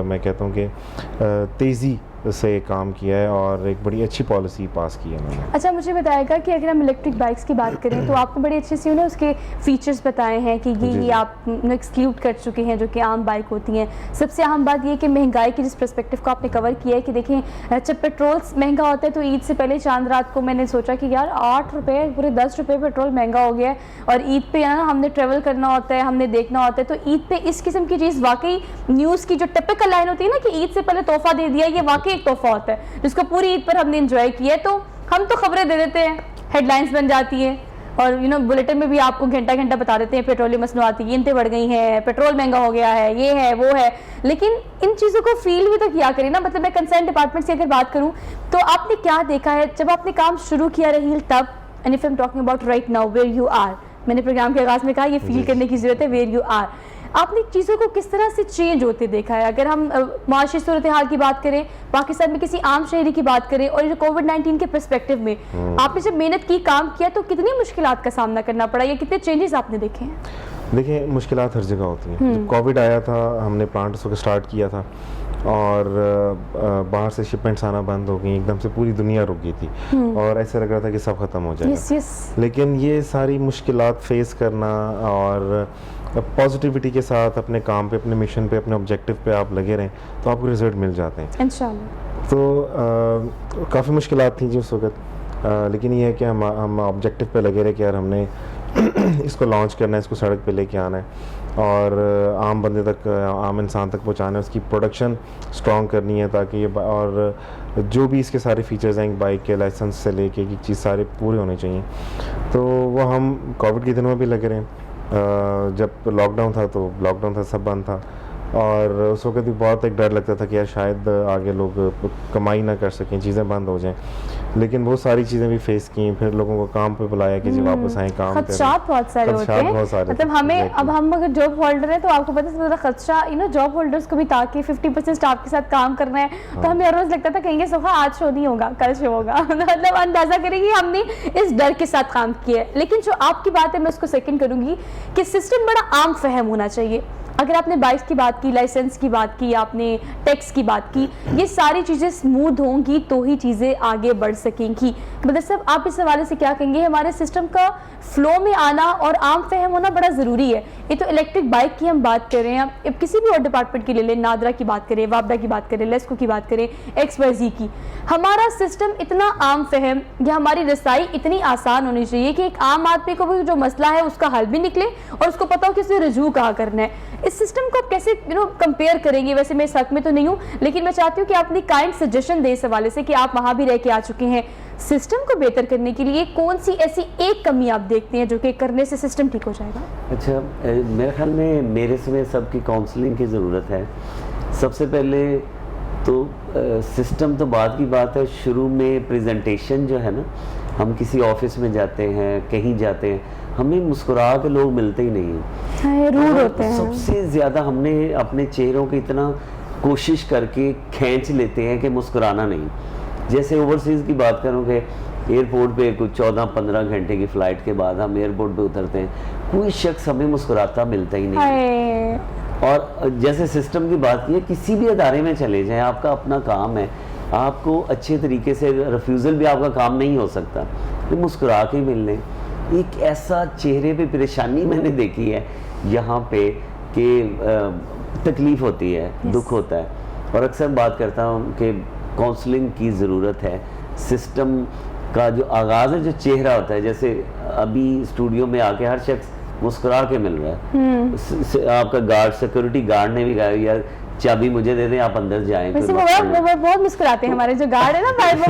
[SPEAKER 3] मैं कहता हूँ कि तेज़ी से काम किया है और एक बड़ी अच्छी पॉलिसी पास की है उन्होंने।
[SPEAKER 1] अच्छा, मुझे बताएगा कि अगर हम इलेक्ट्रिक बाइक्स की बात करें तो आपने बड़ी अच्छी सी उन्हें उसके फीचर्स बताए हैं कि ये आप एक्सक्लूड कर चुके हैं जो कि आम बाइक होती हैं। सबसे अहम बात ये कि महंगाई की जिस पर्सपेक्टिव को आपने कवर किया है कि देखें जब पेट्रोल महंगा होता है तो ईद से पहले चांद रात को मैंने सोचा कि यार 8 रुपये पूरे 10 रुपये पेट्रोल महंगा हो गया है और ईद पे ना हमने ट्रेवल करना होता है, हमने देखना होता है, तो ईद पे इस किस्म की चीज़ वाकई न्यूज़ की जो टिपिकल लाइन होती है ना कि ईद से पहले तोहफा दे दिया, ये वाकई एक तोहफा होता है जिसको पूरी ईद पर हमने एंजॉय किया है। तो हम तो खबरें दे देते हैं, हेडलाइंस बन जाती है और बुलेटिन में भी आपको घंटा घंटा बता देते हैं पेट्रोलियम मसनूआत की कीमतें बढ़ गई हैं, पेट्रोल महंगा हो गया है, ये है वो है, लेकिन इन चीज़ों को फील भी तो किया करें ना। मतलब मैं कंसर्न डिपार्टमेंट से अगर बात करूं तो आपने क्या देखा है जब आपने काम शुरू किया रहील तब, and if I am talking about right now where you are, मैंने प्रोग्राम के आगाज़ में कहा ये फील करने की ज़रूरत है वेयर यू आर, आपने चीज़ों को किस तरह से चेंज होते देखा है? अगर हम माशी सूरत हाल की बात करें, पाकिस्तान में किसी आम शहरी की बात करें और कोविड-19 के पर्सपेक्टिव में आपने जब मेहनत की, काम किया, तो कितनी मुश्किलात का सामना करना पड़ा या कितने चेंजेस आपने देखे हैं?
[SPEAKER 3] देखिए, मुश्किलात हर जगह होती हैं। जब कोविड आया था हमने प्लांट उसको स्टार्ट किया था और बाहर से शिपमेंट्स आना बंद हो गई, एकदम से पूरी दुनिया रुक गई थी और ऐसा लग रहा था कि सब ख़त्म हो जाएगा। लेकिन ये सारी मुश्किलात फेस करना और पॉजिटिविटी के साथ अपने काम पे, अपने मिशन पे, अपने ऑब्जेक्टिव पे आप लगे रहें तो आपको रिजल्ट मिल जाते हैं इंशाल्लाह। तो काफ़ी मुश्किलात थी जी उस वक्त, लेकिन ये है कि हम ऑब्जेक्टिव पे लगे रहे कि यार हमने इसको लॉन्च करना है, इसको सड़क पे लेके आना है और आम बंदे तक, आम इंसान तक पहुंचाना है, उसकी प्रोडक्शन स्ट्रॉन्ग करनी है ताकि ये और जो भी इसके सारे फीचर्स हैं बाइक के, लाइसेंस से लेके की चीज़ सारे पूरे होने चाहिए। तो वो हम कोविड के दिनों में भी लगे रहे। जब लॉकडाउन था तो लॉकडाउन था, सब बंद था और उस वक्त भी बहुत एक डर लगता था कि यार शायद आगे लोग कमाई ना कर सकें, चीज़ें बंद हो जाएं, लेकिन वो सारी चीज़ें भी फेस की। फिर लोगों को काम पे बुलाया कि जी वापस आएँ काम पे।
[SPEAKER 1] खदशात बहुत सारे होते हैं, मतलब हमें अब हम अगर जॉब होल्डर है तो आपको पता है खदशा जॉब होल्डर्स को भी ताकि 50% स्टाफ के साथ काम करना है तो हमें हर रोज़ लगता था कहेंगे सोफा आज शो नहीं होगा, कल शो होगा मतलब अंदाज़ा करेंगे हमने इस डर के साथ काम किया है। लेकिन जो आपकी बात है मैं उसको सेकंड करूँगी कि सिस्टम बड़ा आम फहम होना चाहिए। अगर आपने बाइक्स की बात की, लाइसेंस की बात की, आपने टैक्स की बात की, ये सारी चीज़ें स्मूथ होंगी तो ही चीज़ें आगे बढ़ सकेंगी। मतलब साहब आप इस हवाले से क्या कहेंगे? हमारे सिस्टम का फ्लो में आना और आम फहम होना बड़ा ज़रूरी है। ये तो इलेक्ट्रिक बाइक की हम बात कर रहे हैं, अब किसी भी और डिपार्टमेंट की ले लें, नादरा की बात करें, वापडा की बात करें, लेस्को की बात करें, XYZ की, हमारा सिस्टम इतना आम फहम या हमारी रसाई इतनी आसान होनी चाहिए कि एक आम आदमी को भी जो मसला है उसका हल भी निकले और उसको पता हो कि उसे रजू कहाँ करना है। इस सिस्टम को आप कैसे कंपेयर करेंगे? वैसे मैं इस हक में तो नहीं हूँ, लेकिन मैं चाहती हूँ कि आप अपनी काइंड सजेशन दें इस हवाले से कि आप वहाँ भी रह के आ चुके हैं। सिस्टम को बेहतर करने के लिए कौन सी ऐसी एक कमी आप देखते हैं जो कि करने से सिस्टम ठीक हो जाएगा?
[SPEAKER 4] अच्छा, मेरे ख्याल में मेरे समय सबकी काउंसलिंग की ज़रूरत है। सबसे पहले तो सिस्टम तो बाद की बात है, शुरू में प्रेजेंटेशन जो है ना, हम किसी ऑफिस में जाते हैं, कहीं जाते हैं, हमें मुस्कुरा के लोग मिलते ही नहीं हैं,
[SPEAKER 1] रूड होते हैं।
[SPEAKER 4] सबसे ज़्यादा हमने अपने चेहरों की इतना कोशिश करके खींच लेते हैं कि मुस्कुराना नहीं। जैसे ओवरसीज़ की बात करूँ कि एयरपोर्ट पे कुछ 14-15 घंटे की फ़्लाइट के बाद हम एयरपोर्ट पे उतरते हैं, कोई शख्स हमें मुस्कुराता मिलता ही नहीं। और जैसे सिस्टम की बात की है, किसी भी अदारे में चले जाएं, आपका अपना काम है, आपको अच्छे तरीके से रिफ्यूज़ल भी आपका काम नहीं हो सकता, तो मुस्कुरा के मिल लें। एक ऐसा चेहरे पे परेशानी मैंने देखी है यहाँ पे कि तकलीफ़ होती है, दुख होता है, और अक्सर बात करता हूँ कि काउंसलिंग की ज़रूरत है। सिस्टम का जो आगाज़ है, जो चेहरा होता है, जैसे अभी स्टूडियो में आके हर शख्स मुस्कुरा के मिल रहा है। आपका गार्ड, सिक्योरिटी गार्ड ने भी कहा यार चाबी मुझे दे दें, आप अंदर जाएं।
[SPEAKER 1] वैसे वो बहुत मुस्कुराते हैं, हमारे जो गार्ड है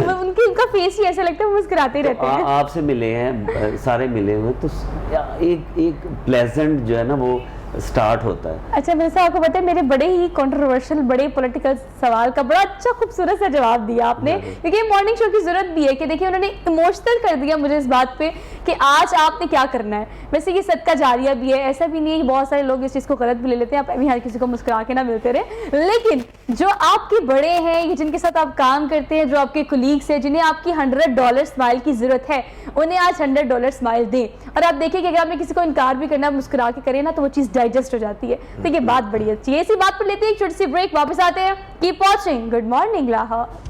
[SPEAKER 1] ना, उनका फेस ही ऐसा लगता है मुस्कुराते ही रहते हैं।
[SPEAKER 4] आपसे मिले हैं, सारे मिले हुए, तो एक प्लेजेंट जो है ना वो स्टार्ट होता है।
[SPEAKER 1] अच्छा मेरे साहब, आपको पता है मेरे बड़े ही कंट्रोवर्शियल, बड़े पॉलिटिकल सवाल का बड़ा अच्छा खूबसूरत सा जवाब दिया आपने, क्योंकि मॉर्निंग शो की जरूरत भी है कि देखिए उन्होंने इमोशनल कर दिया मुझे इस बात पे कि आज आपने क्या करना है। वैसे ये सदका जारिया भी है, ऐसा भी नहीं है कि बहुत सारे लोग इस चीज़ को गलत भी ले लेते हैं, आप अभी हर किसी को मुस्कुरा के ना मिलते रहे, लेकिन जो आपके बड़े हैं, जिनके साथ आप काम करते हैं, जो आपके कुलीग्स हैं, जिन्हें आपकी $100 स्माइल की जरूरत है, उन्हें आज $100 स्माइल दें। और आप देखिए कि अगर आपने किसी को इनकार भी करना, मुस्कुरा के करें ना, तो वो चीज़ डाइजेस्ट हो जाती है। तो ये बात बड़ी अच्छी है। इसी बात पर लेते हैं एक छोटी सी ब्रेक, वापस आते हैं। Keep watching good morning Lahore.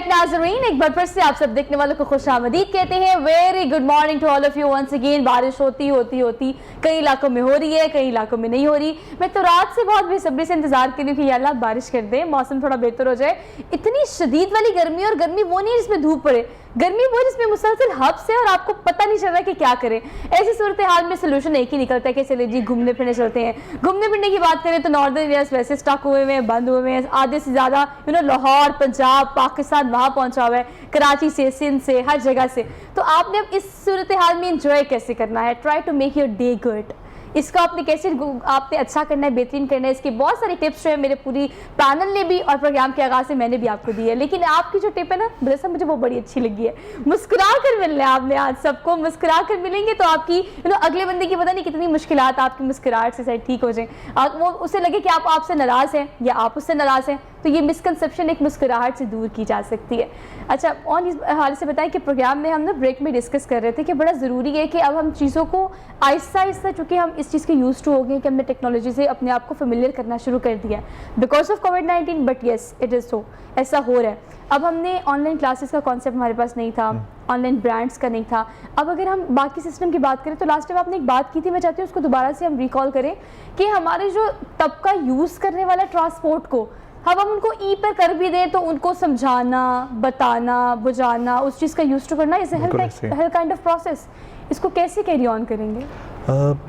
[SPEAKER 1] नाज़रीन, एक बार फिर से आप सब देखने वालों को खुशामदीद कहते हैं। Very good morning to all of you once again. बारिश होती कई इलाकों में हो रही है, कई इलाकों में नहीं हो रही। मैं तो रात से बहुत बेसब्री से इंतजार कर रही हूँ कि या अल्लाह बारिश कर दे, मौसम थोड़ा बेहतर हो जाए। इतनी शदीद वाली गर्मी, और गर्मी वो नहीं है जिसमें धूप पड़े, गर्मी वो जिसमें मुसलसल हब्स है और आपको पता नहीं चल रहा कि क्या करें। ऐसी सूरत हाल में सोल्यूशन एक ही निकलता है कि चले जी घूमने फिरने चलते हैं। घूमने फिरने की बात करें तो नॉर्दर्न एरियाज वैसे स्टक हुए हैं, बंद हुए हैं, आधे से ज़्यादा लाहौर, पंजाब, पाकिस्तान वहाँ पहुँचा हुआ है, कराची से, सिंध से, हर जगह से। तो आपने अब इस सूरत हाल में इंजॉय कैसे करना है, try to make your day good, इसका आपने कैसे आपने अच्छा करना है, बेहतरीन करना है, इसके बहुत सारी टिप्स जो है मेरे पूरी पैनल ने भी और प्रोग्राम के आगाज से मैंने भी आपको दी है। लेकिन आपकी जो टिप है ना दरअसल मुझे वो बड़ी अच्छी लगी है, मुस्कुरा कर मिलना है आपने आज सबको। मुस्कुरा कर मिलेंगे तो आपकी अगले बंदे की पता नहीं कितनी मुश्किलात आपकी मुस्कुराहट से शायद ठीक हो जाए, वो उसे लगे कि आप आपसे नाराज़ हैं या आप उससे नाराज़ हैं, तो ये मिसकंसेप्शन एक मुस्कुराहट से दूर की जा सकती है। अच्छा, और इस हाल से बताएं कि प्रोग्राम में हम ना ब्रेक में डिस्कस कर रहे थे कि बड़ा ज़रूरी है कि अब हम चीज़ों को आहिस्ता आहिस्ता, चूँकि हम इस चीज़ के यूज़ टू हो गए कि हमने टेक्नोलॉजी से अपने आप को फेमिलियर करना शुरू कर दिया because of covid, but yes it is so, ऐसा हो रहा है। अब हमने ऑनलाइन क्लासेस का कॉन्सेप्ट हमारे पास नहीं था, ऑनलाइन ब्रांड्स का नहीं था। अब अगर हम बाकी सिस्टम की बात करें तो लास्ट टाइम आपने एक बात की थी, मैं चाहती हूँ उसको दोबारा से हम रिकॉल करें कि हमारे जो तबका यूज़ करने वाला ट्रांसपोर्ट को अब हम उनको ई पर कर भी दें तो उनको समझाना, बताना, बुझाना, उस चीज़ का यूज़ टू करना is health kind of process. इसको कैसे कैरी ऑन करेंगे?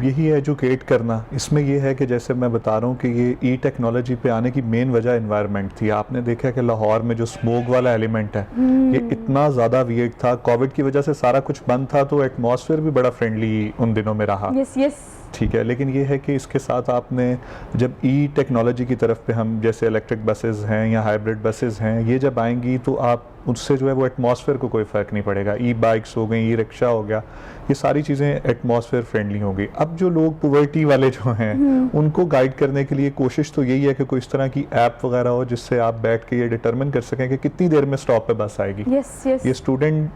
[SPEAKER 2] यही एजुकेट करना। इसमें ये है कि जैसे मैं बता रहा हूँ कि ये ई टेक्नोलॉजी पे आने की मेन वजह एनवायरनमेंट थी। आपने देखा कि लाहौर में जो स्मोक वाला एलिमेंट है ये इतना ज़्यादा वियर्ड था, कोविड की वजह से सारा कुछ बंद था, तो एटमॉस्फेयर भी बड़ा फ्रेंडली उन दिनों में रहा।
[SPEAKER 1] यस
[SPEAKER 2] ठीक है, लेकिन ये है कि इसके साथ आपने जब ई टेक्नोलॉजी की तरफ पे हम जैसे इलेक्ट्रिक बसेस हैं या हाइब्रिड बसेस हैं, ये जब आएंगी तो आप उससे जो है वो एटमॉस्फेयर को कोई फ़र्क नहीं पड़ेगा। ई बाइक्स हो गई, ई रिक्शा हो गया, ये सारी चीज़ें एटमॉस्फेयर फ्रेंडली होंगी। अब जो लोग पॉवर्टी वाले जो हैं उनको गाइड करने के लिए कोशिश तो यही है कि कोई इस तरह की ऐप वगैरह हो जिससे आप बैठ के ये डिटरमिन कर सकें कि कितनी देर में स्टॉप पे बस आएगी। ये स्टूडेंट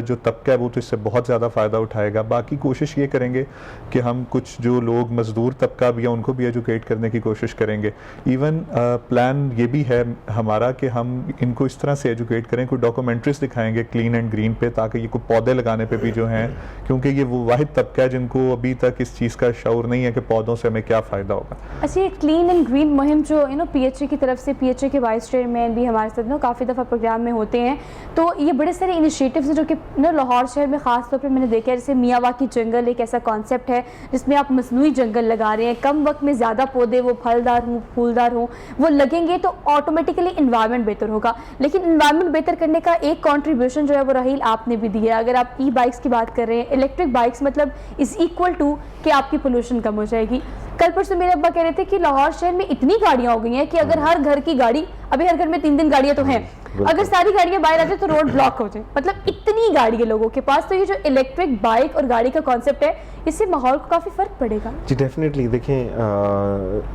[SPEAKER 2] जो तबका है वो तो इससे बहुत ज़्यादा फ़ायदा उठाएगा। बाकी कोशिश ये करेंगे कि हम कुछ जो लोग मज़दूर तबका भी है उनको भी एजुकेट करने की कोशिश करेंगे। इवन प्लान ये भी है हमारा कि हम इनको इस तरह से एजुकेट करें, कोई डॉक्यूमेंट्रीज दिखाएंगे क्लीन एंड ग्रीन पे, ताकि ये कोई पौधे लगाने पे भी जो हैं, क्योंकि ये वो वाहिद तबका है जिनको अभी तक इस चीज़ का शऊर नहीं है कि पौधों से हमें क्या फ़ायदा होगा।
[SPEAKER 1] अच्छा, ये क्लीन एंड ग्रीन मुहिम जो PHA की तरफ से, PHA के वाइस चेयरमैन भी हमारे साथ काफ़ी दफ़ा प्रोग्राम में होते हैं, तो ये बड़े सारे इनिशिएटिव्स हैं जो कि लाहौर शहर में ख़ास तौर पर मैंने देखा है। जैसे मियावाकी जंगल एक ऐसा कॉन्सेप्ट है जिसमें आप मसनूई जंगल लगा रहे हैं, कम वक्त में ज़्यादा पौधे वो फलदार हों, फूलदार हों, वो लगेंगे तो ऑटोमेटिकली इन्वायरमेंट बेहतर होगा। लेकिन इन्वायरमेंट बेहतर करने का एक कॉन्ट्रीब्यूशन जो है वो राहील आपने भी दिया। अगर आप ई बाइक्स की बात कर रहे हैं, इलेक्ट्रिक बाइक्स मतलब इज़ इक्वल टू कि आपकी पोल्यूशन कम हो जाएगी। कल परसों मेरे अब्बा कह रहे थे कि लाहौर शहर में इतनी गाड़ियाँ हो गई हैं कि अगर हर घर की गाड़ी, अभी हर घर में 3 गाड़ियाँ तो हैं, अगर सारी गाड़ियाँ बाहर आ जाए तो रोड ब्लॉक हो जाए, मतलब इतनी गाड़ी है लोगों के पास। तो ये जो इलेक्ट्रिक बाइक और गाड़ी का कॉन्सेप्ट है, इससे माहौल को काफ़ी फ़र्क पड़ेगा।
[SPEAKER 3] जी डेफिनेटली। देखें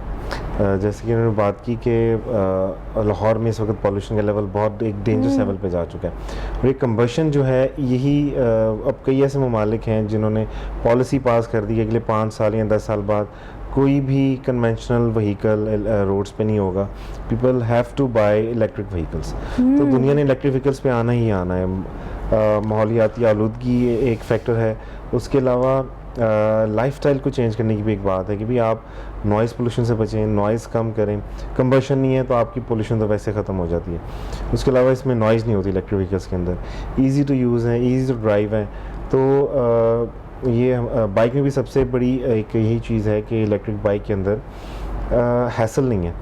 [SPEAKER 3] जैसे कि उन्होंने बात की कि लाहौर में इस वक्त पॉल्यूशन का लेवल बहुत एक डेंजरस लेवल पे जा चुका है, और ये कंबशन जो है यही अब कई ऐसे ममालिक हैं जिन्होंने पॉलिसी पास कर दी है अगले 5 साल या 10 साल बाद कोई भी कन्वेंशनल व्हीकल रोड्स पे नहीं होगा, people have to buy electric vehicles. तो दुनिया ने इलेक्ट्रिक व्हीकल्स पे आना ही आना है। माहौलियाती आलूदगी एक फैक्टर है, उसके अलावा लाइफस्टाइल को चेंज करने की भी एक बात है कि भी आप नॉइज़ पोल्यूशन से बचें, नॉइज़ कम करें। कंबशन नहीं है तो आपकी पोल्यूशन तो वैसे ख़त्म हो जाती है। उसके अलावा इसमें नॉइज़ नहीं होती इलेक्ट्रिक व्हीकल्स के अंदर, ईज़ी टू यूज़ है, ईज़ी टू ड्राइव है। तो ये बाइक में भी सबसे बड़ी एक यही चीज़ है कि इलेक्ट्रिक बाइक के अंदर हैसल नहीं है,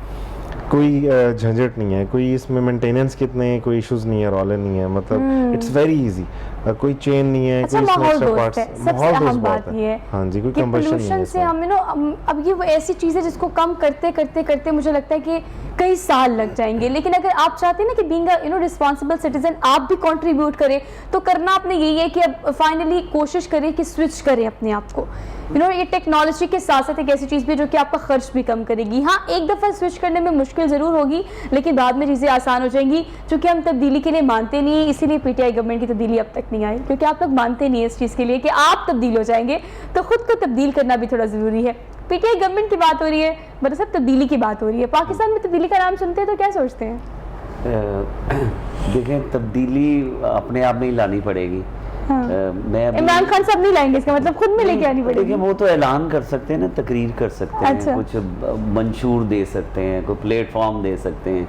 [SPEAKER 3] कोई झंझट नहीं है, कोई इसमें मेंटेनेंस कितने कोई इश्यूज़ नहीं है, रौले नहीं है, मतलब इट्स वेरी इजी। कोई चेन नहीं है,
[SPEAKER 1] अच्छा,
[SPEAKER 3] कोई इसमें
[SPEAKER 1] माहौल
[SPEAKER 3] extra
[SPEAKER 1] दोस्त
[SPEAKER 3] parts-
[SPEAKER 1] है, सबसे
[SPEAKER 3] माहौल दोस्त
[SPEAKER 1] अहम बात
[SPEAKER 3] बहुत है।
[SPEAKER 1] ये है
[SPEAKER 3] हाँ जी, कोई
[SPEAKER 1] कि
[SPEAKER 3] combustion नहीं
[SPEAKER 1] पोल्यूशन
[SPEAKER 3] है
[SPEAKER 1] से
[SPEAKER 3] इसमें।
[SPEAKER 1] हम अब ये वो ऐसी चीज़ है जिसको कम करते करते करते मुझे लगता है कि कई साल लग जाएंगे, लेकिन अगर आप चाहते हैं ना कि बीइंग अ रिस्पॉन्सिबल सिटीजन आप भी कंट्रीब्यूट करें, तो करना आपने यही है कि अब फाइनली कोशिश करें कि स्विच करें अपने आप को। ये टेक्नोलॉजी के साथ साथ एक ऐसी चीज़ भी जो कि आपका खर्च भी कम करेगी। हाँ, एक दफ़ा स्विच करने में मुश्किल ज़रूर होगी, लेकिन बाद में चीज़ें आसान हो जाएंगी, क्योंकि हम तब्दीली के लिए मानते नहीं हैं। इसीलिए पीटीआई गवर्नमेंट की तब्दीली अब तक नहीं आई, क्योंकि आप लोग मानते नहीं है इस चीज़ के लिए कि आप तब्दील हो जाएंगे, तो खुद को तब्दील करना भी थोड़ा ज़रूरी है। पीटीआई गवर्नमेंट की बात हो रही है, मतलब सब तब्दीली की बात हो रही है। पाकिस्तान में तब्दीली का नाम सुनते हैं तो क्या सोचते हैं?
[SPEAKER 4] देखें, तब्दीली अपने आप में ही लानी पड़ेगी।
[SPEAKER 1] हाँ।
[SPEAKER 4] मैं
[SPEAKER 1] इमरान खान साहब नहीं लाएंगे, इसका मतलब खुद में लेके आनी पड़ेगी।
[SPEAKER 4] देखिए, वो तो ऐलान कर सकते हैं ना, तकरीर कर सकते हैं,
[SPEAKER 1] अच्छा।
[SPEAKER 4] कुछ मंशूर दे सकते हैं, कोई प्लेटफॉर्म दे सकते हैं,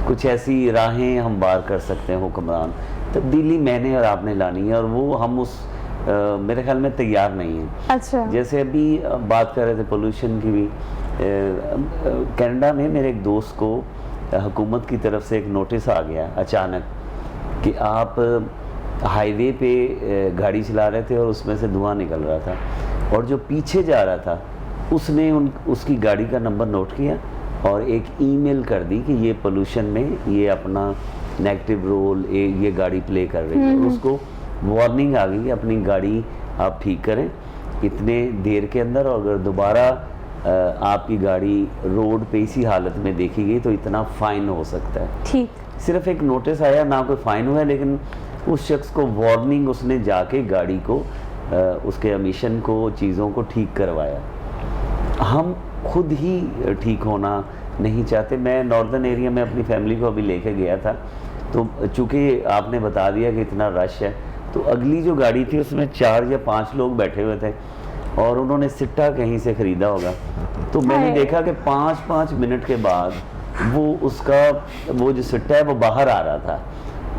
[SPEAKER 4] कुछ ऐसी राहें हम बार कर सकते हैं हुक्मरान। तब्दीली मैंने और आपने लानी है, और वो हम उस मेरे ख्याल में तैयार नहीं है।
[SPEAKER 1] अच्छा,
[SPEAKER 4] जैसे अभी बात कर रहे थे पोल्यूशन की भी, कनाडा में मेरे एक दोस्त को हुकूमत की तरफ से एक नोटिस आ गया अचानक कि आप हाईवे पे गाड़ी चला रहे थे और उसमें से धुआं निकल रहा था, और जो पीछे जा रहा था उसने उसकी गाड़ी का नंबर नोट किया और एक ईमेल कर दी कि ये पोल्यूशन में ये अपना नेगेटिव रोल ये गाड़ी प्ले कर रही है। उसको वार्निंग आ गई कि अपनी गाड़ी आप ठीक करें इतने देर के अंदर, और अगर दोबारा आपकी गाड़ी रोड पे इसी हालत में देखी गई तो इतना फ़ाइन हो सकता है।
[SPEAKER 1] ठीक।
[SPEAKER 4] सिर्फ एक नोटिस आया, ना कोई फ़ाइन हुआ, लेकिन उस शख्स को वार्निंग, उसने जाके गाड़ी को उसके एमिशन को, चीज़ों को ठीक करवाया। हम खुद ही ठीक होना नहीं चाहते। मैं नॉर्दर्न एरिया में अपनी फैमिली को अभी लेके गया था, तो चूँकि आपने बता दिया कि इतना रश है, तो अगली जो गाड़ी थी उसमें 4 या 5 लोग बैठे हुए थे, और उन्होंने सिट्टा कहीं से ख़रीदा होगा। तो मैंने देखा कि 5-5 मिनट के बाद वो जो सिट्टा है वो बाहर आ रहा था।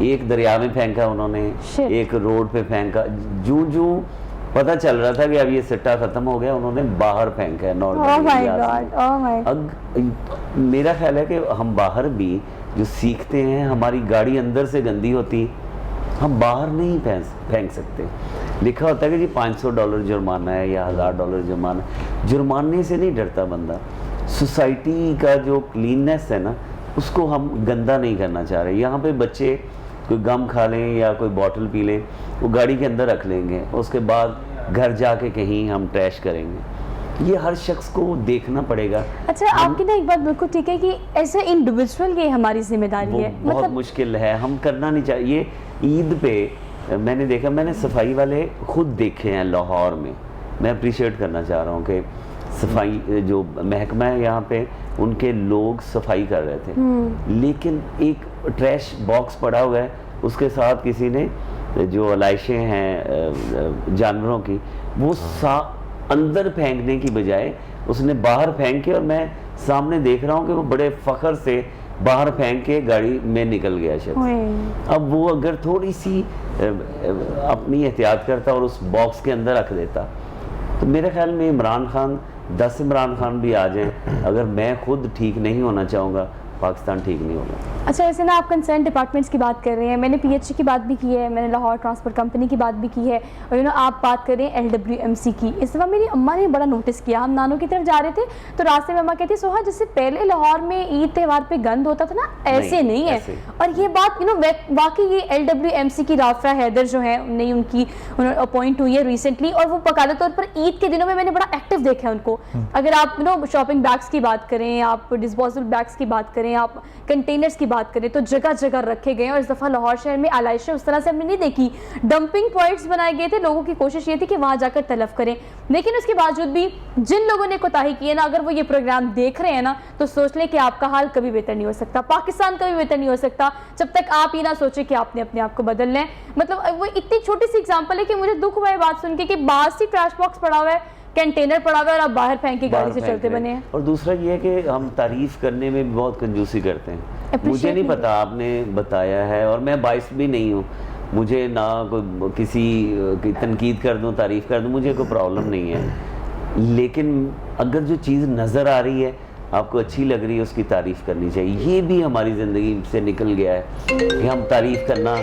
[SPEAKER 4] एक दरिया में फेंका उन्होंने, एक रोड पे फेंका, जूं पता चल रहा था कि अब ये सिट्टा ख़त्म हो गया, उन्होंने बाहर फेंका है नॉर्दर्न एरिया से। मेरा ख्याल है कि हम बाहर भी जो सीखते हैं, हमारी गाड़ी अंदर से गंदी होती, हम बाहर नहीं फेंक सकते। लिखा होता है कि जी $500 जुर्माना है या $1000 जुर्माना। जुर्माने से नहीं डरता बंदा, सोसाइटी का जो क्लीननेस है ना, उसको हम गंदा नहीं करना चाह रहे। यहाँ पे बच्चे कोई गम खा लें या कोई बॉटल पी लें, वो गाड़ी के अंदर रख लेंगे, उसके बाद घर जाके कहीं हम ट्रैश करेंगे। ये हर शख्स को देखना पड़ेगा।
[SPEAKER 1] अच्छा, आपकी ना एक बात बिल्कुल ठीक है कि एज ए इंडिविजुअल ये हमारी जिम्मेदारी है,
[SPEAKER 4] बहुत
[SPEAKER 1] मतलब
[SPEAKER 4] मुश्किल है, हम करना नहीं चाहिए। ईद पे मैंने देखा, मैंने सफाई वाले खुद देखे हैं लाहौर में, मैं अप्रिशिएट करना चाह रहा हूँ कि सफाई जो महकमा है यहाँ पे, उनके लोग सफाई कर रहे थे, लेकिन एक ट्रैश बॉक्स पड़ा हुआ है, उसके साथ किसी ने जो अलाइशें हैं जानवरों की, वो अंदर फेंकने की बजाय उसने बाहर फेंक के, और मैं सामने देख रहा हूँ कि वो बड़े फ़ख्र से बाहर फेंक के गाड़ी में निकल गया शख्स। अब वो अगर थोड़ी सी अपनी एहतियात करता और उस बॉक्स के अंदर रख देता, तो मेरे ख्याल में इमरान खान 10 इमरान खान भी आ जाएं, अगर मैं खुद ठीक नहीं होना चाहूँगा, पाकिस्तान ठीक नहीं होगा।
[SPEAKER 1] अच्छा, ऐसे ना आप कंसर्न डिपार्टमेंट्स की बात कर रहे हैं, मैंने पीएचई की बात भी की है, मैंने लाहौर ट्रांसपोर्ट कंपनी की बात भी की है, और आप बात कर रहे हैं LWMC की। इस दफ़ा मेरी अम्मा ने बड़ा नोटिस किया, हम नानों की तरफ जा रहे थे तो रास्ते में अम्मा कहती, सोहा जैसे पहले लाहौर में ईद त्यौहार पे गंद होता था ना, ऐसे नहीं है। और ये बात वाकई ये LWMC की राफा हैदर जो है, नई उन्होंने अपॉइंट हुई है रिसेंटली, और वो बाकायदा तौर पर ईद के दिनों में मैंने बड़ा एक्टिव देखा है उनको। अगर आप शॉपिंग बैग्स की बात करें, आप डिस्पोजेबल बैग्स की बात करें, आप कंटेनर्स की बात करें, तो जगह जगह रखे गए। और इस दफ़ा लाहौर शहर में आलाइशें उस तरह से हमने नहीं देखी, डंपिंग पॉइंट्स बनाए गए थे, लोगों की कोशिश ये थी कि वहाँ जाकर तलब करें। लेकिन उसके बावजूद भी जिन लोगों ने कोताही की है ना, अगर वो ये प्रोग्राम देख रहे हैं ना, तो सोच लें कि आपका हाल कभी बेहतर नहीं हो सकता, पाकिस्तान कभी बेहतर नहीं हो सकता, जब तक आप ये ना सोचें कि आपने अपने आप को बदल लें। मतलब वो इतनी छोटी सी एग्जाम्पल है कि मुझे दुख हुआ है बात सुन के कि बाहर से ट्रैश बॉक्स पड़ा हुआ है, कंटेनर पड़ा हुआ है, और आप बाहर फेंक के गाड़ी से चलते बने हैं।
[SPEAKER 4] और दूसरा ये है कि हम तारीफ करने में भी बहुत कंजूसी करते हैं। मुझे नहीं पता, आपने बताया है, और मैं बाइस भी नहीं हूँ, मुझे ना कोई किसी की तनकीद कर दूँ, तारीफ कर दूँ, मुझे कोई प्रॉब्लम नहीं है। लेकिन अगर जो चीज़ नज़र आ रही है, आपको अच्छी लग रही है, उसकी तारीफ़ करनी चाहिए। ये भी हमारी ज़िंदगी से निकल गया है कि हम तारीफ़ करना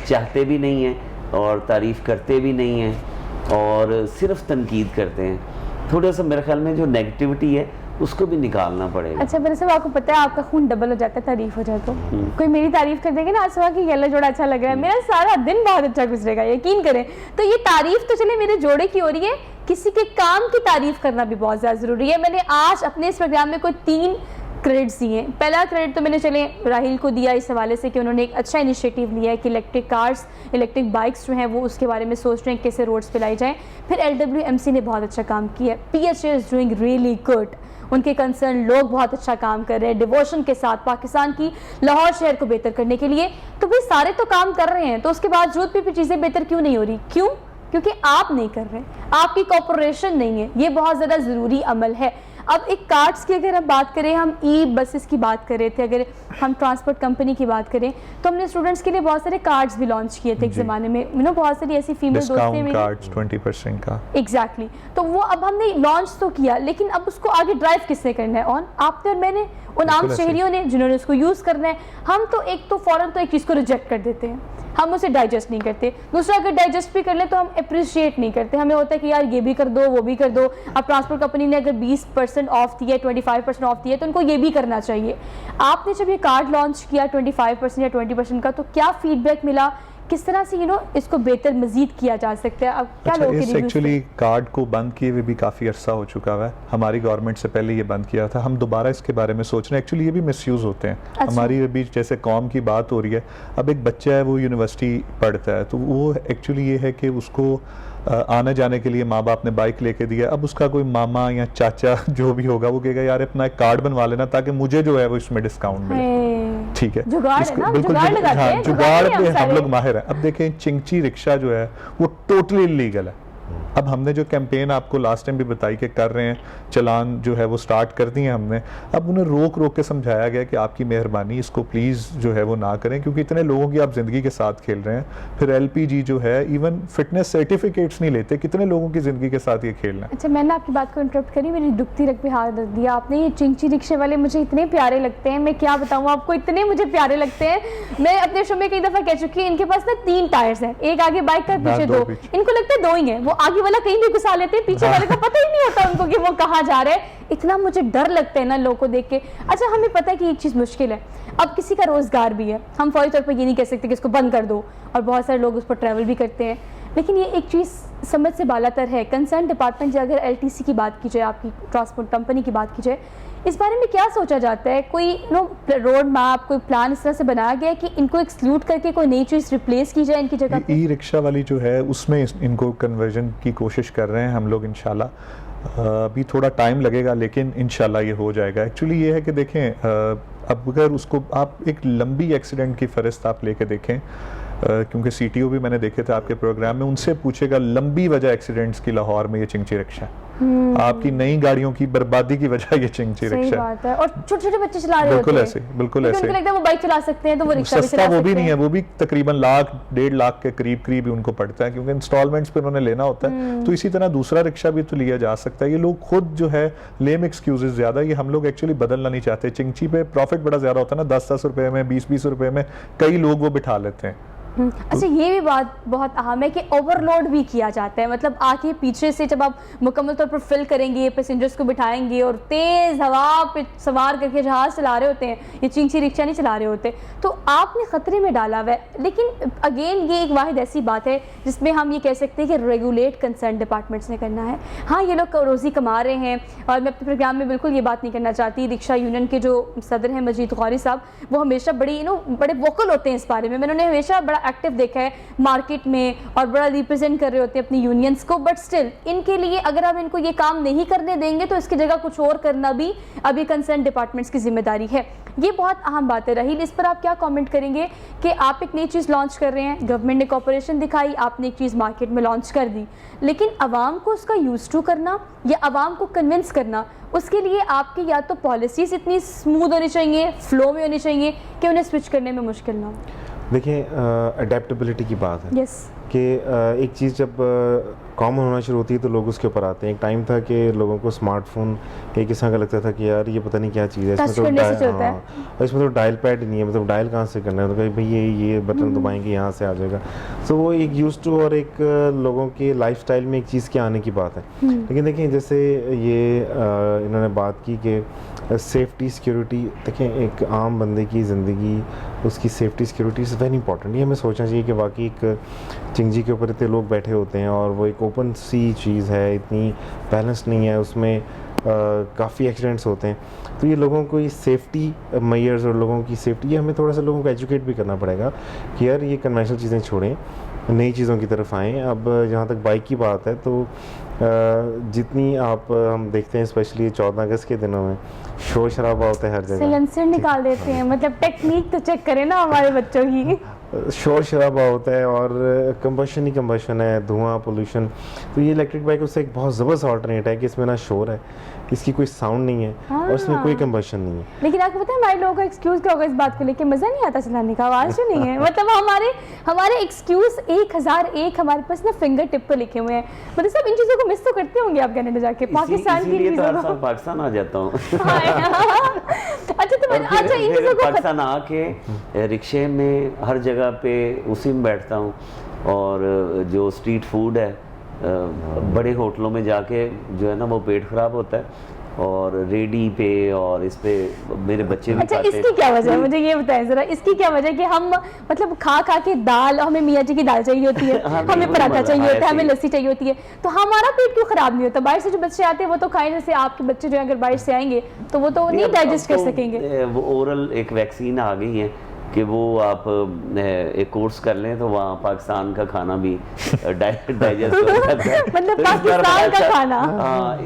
[SPEAKER 4] चाहते भी नहीं हैं, और तारीफ़ करते भी नहीं हैं और सिर्फ तनकीद करते हैं। थोड़ा सा मेरे ख्याल में जो नेगेटिविटी है उसको भी निकालना पड़ेगा।
[SPEAKER 1] अच्छा मेरे साहब, आपको पता है आपका खून डबल हो जाता है तारीफ हो जाए तो। कोई मेरी तारीफ कर देगा ना, आज सुबह की येलो जोड़ा अच्छा लग रहा है, मेरा सारा दिन बहुत अच्छा गुजरेगा, यकीन करें। तो ये तारीफ तो चले मेरे जोड़े की हो रही है, किसी के काम की तारीफ करना भी बहुत ज़्यादा ज़रूरी है। मैंने आज अपने इस प्रोग्राम में कोई 3 क्रेडिट्स दिए। पहला क्रेडिट तो मैंने चले राहिल को दिया इस हवाले से कि उन्होंने एक अच्छा इनिशिएटिव लिया है कि इलेक्ट्रिक कार्स, इलेक्ट्रिक बाइक्स जो हैं वो उसके बारे में सोच रहे हैं कैसे रोड्स पे लाई जाएं। फिर LWMC ने बहुत अच्छा काम किया है, PHA is doing really good, उनके कंसर्न लोग बहुत अच्छा काम कर रहे हैं डिवोशन के साथ पाकिस्तान की लाहौर शहर को बेहतर करने के लिए। तो भाई सारे तो काम कर रहे हैं, तो उसके बावजूद भी चीज़ें बेहतर क्यों नहीं हो रही? क्यों? क्योंकि आप नहीं कर रहे, आपकी कॉर्पोरेशन नहीं है। ये बहुत ज़्यादा ज़रूरी अमल है। अब एक कार्ड्स की अगर हम बात करें, हम बसेस की बात कर रहे थे, अगर हम ट्रांसपोर्ट कंपनी की बात करें तो हमने स्टूडेंट्स के लिए बहुत सारे कार्ड्स भी लॉन्च किए थे एक ज़माने में, बहुत सारी ऐसी फीमेल दोस्तें मेरी,
[SPEAKER 2] कार्ड्स 20% का
[SPEAKER 1] एग्जैक्टली। तो वो अब हमने लॉन्च तो किया, लेकिन अब उसको आगे ड्राइव किसने करना है? ऑन आपने और मैंने, उन आम शहरियों ने जिन्होंने उसको यूज़ करना है। हम तो एक तो फ़ौरन तो एक चीज़ को रिजेक्ट कर देते हैं, हम उसे डाइजेस्ट नहीं करते। दूसरा, अगर डाइजेस्ट भी कर ले तो हम अप्रिशिएट नहीं करते, हमें होता है कि यार ये भी कर दो वो भी कर दो। अब ट्रांसपोर्ट कंपनी ने अगर 20% ऑफ दिया है, 25% ऑफ दिया है, तो उनको ये भी करना चाहिए। आपने जब ये कार्ड लॉन्च किया 25% या 20% का, तो क्या फीडबैक मिला? किस तरह से इसको बेहतर मजीद किया जा सकता है? अब क्या लोगों के रिव्यूज?
[SPEAKER 2] एक्चुअली कार्ड को बंद किए हुए भी काफ़ी अरसा हो चुका है, हमारी गवर्नमेंट से पहले ये बंद किया था, हम दोबारा इसके बारे में सोच रहे हैं। एक्चुअली ये भी मिसयूज़ होते हैं।
[SPEAKER 1] अच्छा।
[SPEAKER 2] हमारी अभी जैसे कौम की बात हो रही है, अब एक बच्चा है वो यूनिवर्सिटी पढ़ता है, तो वो एक्चुअली ये है कि उसको आने जाने के लिए माँ बाप ने बाइक लेके दिया। अब उसका कोई मामा या चाचा जो भी होगा वो कहेगा यार अपना एक कार्ड बनवा लेना ताकि मुझे जो है वो इसमें डिस्काउंट मिले। ठीक है,
[SPEAKER 1] जुगाड़ है ना,
[SPEAKER 2] बिल्कुल
[SPEAKER 1] जुगाड़ लगाते हैं,
[SPEAKER 2] जुगाड़ पे हम लोग माहिर हैं। अब देखें चिंची रिक्शा जो है वो टोटली इलीगल है। अब हमने जो कैंपेन आपको लास्ट टाइम भी बताई कि कर रहे हैं, चलान जो है वो स्टार्ट कर दिए हमने। अब उन्हें रोक रोक के समझाया गया कि आपकी मेहरबानी इसको प्लीज़ जो है वो ना करें, क्योंकि इतने लोगों की आप ज़िंदगी के साथ खेल रहे हैं। फिर LPG जो है इवन फिटनेस सर्टिफिकेट्स नहीं लेते, कितने लोगों की ज़िंदगी के साथ ये खेलना है।
[SPEAKER 1] अच्छा, मैंने आपकी बात को इंटरप्ट करी, मेरी दुखती रख पे हाथ रख दिया आपने। ये चिंची रिक्शे वाले मुझे इतने प्यारे लगते हैं, मैं क्या बताऊँ आपको, इतने मुझे प्यारे लगते हैं। मैं अपने शो में कई दफ़ा कह चुकी हूँ, इनके पास ना 3 टायर्स हैं, एक आगे बाइक का, पीछे 2। इनको लगता है 2 ही है, वो आगे वाला कहीं भी घुसा लेते हैं, पीछे वाले को पता ही नहीं होता उनको कि वो कहाँ जा रहे हैं। इतना मुझे डर लगता है ना लोगों को देख के। अच्छा, हमें पता है कि एक चीज़ मुश्किल है, अब किसी का रोज़गार भी है, हम फौरी तौर पर ये नहीं कह सकते कि इसको बंद कर दो, और बहुत सारे लोग उस पर ट्रैवल भी करते हैं। लेकिन ये एक चीज़ समझ से बालातर है। कंसर्न डिपार्टमेंट, अगर LTC की बात की जाए, आपकी ट्रांसपोर्ट कंपनी की बात की जाए, इस बारे में क्या सोचा जाता है? कोई रोड मैप, कोई प्लान इस तरह से बनाया गया है कि इनको एक्सक्लूड करके कोई नई चीज़ रिप्लेस की जाए इनकी जगह पे?
[SPEAKER 2] ई-रिक्शा वाली जो है उसमें इनको कन्वर्जन की कोशिश कर रहे हैं हम लोग इंशाल्लाह। अभी थोड़ा टाइम लगेगा लेकिन इंशाल्लाह ये हो जाएगा। एक्चुअली ये है कि देखें, अब अगर उसको आप एक लंबी एक्सीडेंट की फ़हरिस्त आप लेके देखें, क्योंकि CTO भी मैंने देखे थे आपके प्रोग्राम में, उनसे पूछेगा लंबी वजह एक्सीडेंट्स की लाहौर में ये चिंची रिक्शा है। आपकी नई गाड़ियों की बर्बादी की वजह ये चिंची रिक्शा
[SPEAKER 1] बात है। और छोटे छोटे बच्चे चला रहे
[SPEAKER 2] बिल्कुल
[SPEAKER 1] होते
[SPEAKER 2] ऐसे, बिल्कुल ऐसे।
[SPEAKER 1] उनको लगता है वो बाइक चला सकते हैं तो वो रिक्शा भी चला सकते हैं।
[SPEAKER 2] वो भी नहीं है, वो भी तकरीबन 1 लाख 1.5 लाख के करीब ही उनको पड़ता है, क्योंकि इंस्टॉलमेंट्स पे उन्होंने लेना होता है। तो इसी तरह दूसरा रिक्शा भी तो लिया जा सकता है। ये लोग खुद जो है लेम एक्सक्यूजेस ज़्यादा, ये हम लोग एक्चुअली बदलना नहीं चाहते। चिंची पे प्रॉफिट बड़ा ज़्यादा होता है ना, 10-10 रुपए में, 20-20 रुपए में कई लोग वो बिठा लेते हैं।
[SPEAKER 1] अच्छा, ये भी बात बहुत अहम है कि ओवरलोड भी किया जाता है। मतलब आके पीछे से जब आप मुकम्मल तौर पर फिल करेंगे, पैसेंजर्स को बिठाएंगे और तेज़ हवा पे सवार करके जहाज़ चला रहे होते हैं, ये चिंची रिक्शा नहीं चला रहे होते, तो आपने ख़तरे में डाला हुआ है। लेकिन अगेन ये एक वाहिद ऐसी बात है जिसमें हम ये कह सकते हैं कि रेगुलेट कंसर्न डिपार्टमेंट्स ने करना है। हाँ, ये लोग रोज़ी कमा रहे हैं, और मैं अपने प्रोग्राम में बिल्कुल ये बात नहीं करना चाहती। रिक्शा यूनियन के जो सदर हैं मजीद गौरी साहब, वो हमेशा बड़ी बड़े वोकल होते हैं इस बारे में। मैंने उन्हें हमेशा बड़ा एक्टिव देखा है मार्केट में, और बड़ा रिप्रेजेंट कर रहे होते हैं अपनी यूनियंस को। बट स्टिल इनके लिए अगर हम इनको ये काम नहीं करने देंगे तो इसकी जगह कुछ और करना भी अभी कंसर्न डिपार्टमेंट्स की जिम्मेदारी है। ये बहुत अहम बात है। रहील, इस पर आप क्या कमेंट करेंगे कि आप एक नई चीज़ लॉन्च कर रहे हैं, गवर्नमेंट ने कॉर्पोरेशन दिखाई, आपने एक चीज़ मार्केट में लॉन्च कर दी, लेकिन आवाम को उसका यूज टू करना या आवाम को कन्विंस करना, उसके लिए आपकी या तो पॉलिसीज़ इतनी स्मूथ होनी चाहिए, फ्लो में होनी चाहिए कि उन्हें स्विच करने में मुश्किल ना हो।
[SPEAKER 3] देखिए, अडेप्टेबिलिटी की बात है।
[SPEAKER 1] यस।
[SPEAKER 3] कि एक चीज़ जब कॉमन होना शुरू होती है तो लोग उसके ऊपर आते हैं। एक टाइम था कि लोगों को स्मार्टफोन एक किस्म का लगता था कि यार ये पता नहीं क्या चीज़ है, इसमें तो डायल पैड नहीं है, मतलब डायल कहाँ से करना है, तो कहीं भाई ये बटन दबाएंगे यहाँ से आ जाएगा। तो वो एक यूज टू और एक लोगों के लाइफस्टाइल में एक चीज़ के आने की बात है। लेकिन देखिए जैसे ये इन्होंने बात की कि सेफ्टी सिक्योरिटी, देखें एक आम बंदे की ज़िंदगी, उसकी safety security is very important. ये हमें सोचना चाहिए कि वाकई एक चिंगजी के ऊपर इतने लोग बैठे होते हैं और वो एक ओपन सी चीज़ है, इतनी बैलेंस नहीं है, उसमें काफ़ी एक्सीडेंट्स होते हैं। तो ये लोगों को ये सेफ्टी मेजर्स और लोगों की सेफ्टी, ये हमें थोड़ा सा लोगों को एजुकेट भी करना पड़ेगा कि यार ये कन्वेंशनल चीज़ें छोड़ें, नई चीज़ों की तरफ आएँ। अब जहाँ तक बाइक की बात है तो जितनी हम देखते हैं स्पेशली 14 अगस्त के दिनों में शोर शराबा होता है हर जगह,
[SPEAKER 1] सिलेंसर निकाल देते हैं, मतलब टेक्निक तो चेक करें ना हमारे बच्चों की।
[SPEAKER 3] शोर शराबा होता है और कंबशन ही कंबशन है, धुआं, पोल्यूशन। तो ये इलेक्ट्रिक बाइक उससे एक बहुत ज़बरदस्त ऑल्टरनेट है कि इसमें ना शोर है, इसकी कोई साउंड नहीं है और इसमें कोई कंबशन नहीं है।
[SPEAKER 1] लेकिन आपको पता है हमारे लोगों का एक्सक्यूज़ क्या होगा इस बात को लेके, मज़ा नहीं आता चलाने का, आवाज़ जो नहीं है। मतलब हमारे एक्सक्यूज़ 1001 हमारे पास ना फिंगर टिप पर लिखे हुए हैं। मतलब सब इन चीज़ों को मिस तो करते होंगे आप कनाडा जाके, पाकिस्तान की चीज़ों को।
[SPEAKER 4] पाकिस्तान आ जाता हूँ।
[SPEAKER 1] अच्छा इन चीज़ों को
[SPEAKER 4] पाकिस्तान आके रिक्शे में हर जगह पे उसी में बैठता हूँ, और जो स्ट्रीट फूड है बड़े होटलों में जाके जो है ना वो पेट खराब होता है, और रेडी पे और इस पे मेरे बच्चे भी
[SPEAKER 1] अच्छा इसकी क्या वजह है, मुझे ये बताएं जरा, इसकी क्या वजह है कि हम मतलब खा के दाल, हमें मियाँ जी की दाल चाहिए होती है, हमें पराठा चाहिए होता है, हमें लस्सी चाहिए होती है, तो हमारा पेट क्यों खराब नहीं होता? बाहर से जो बच्चे आते हैं वो तो खाएं, जैसे आपके बच्चे जो है अगर बाहर से आएंगे तो वो तो नहीं डाइजेस्ट कर सकेंगे।
[SPEAKER 4] वो ओरल एक वैक्सीन आ गई है कि वो आप एक कोर्स कर लें तो वहाँ पाकिस्तान का खाना भी डाइजेस्ट हो जाता है।
[SPEAKER 1] मतलब पाकिस्तान का खाना।
[SPEAKER 4] हाँ,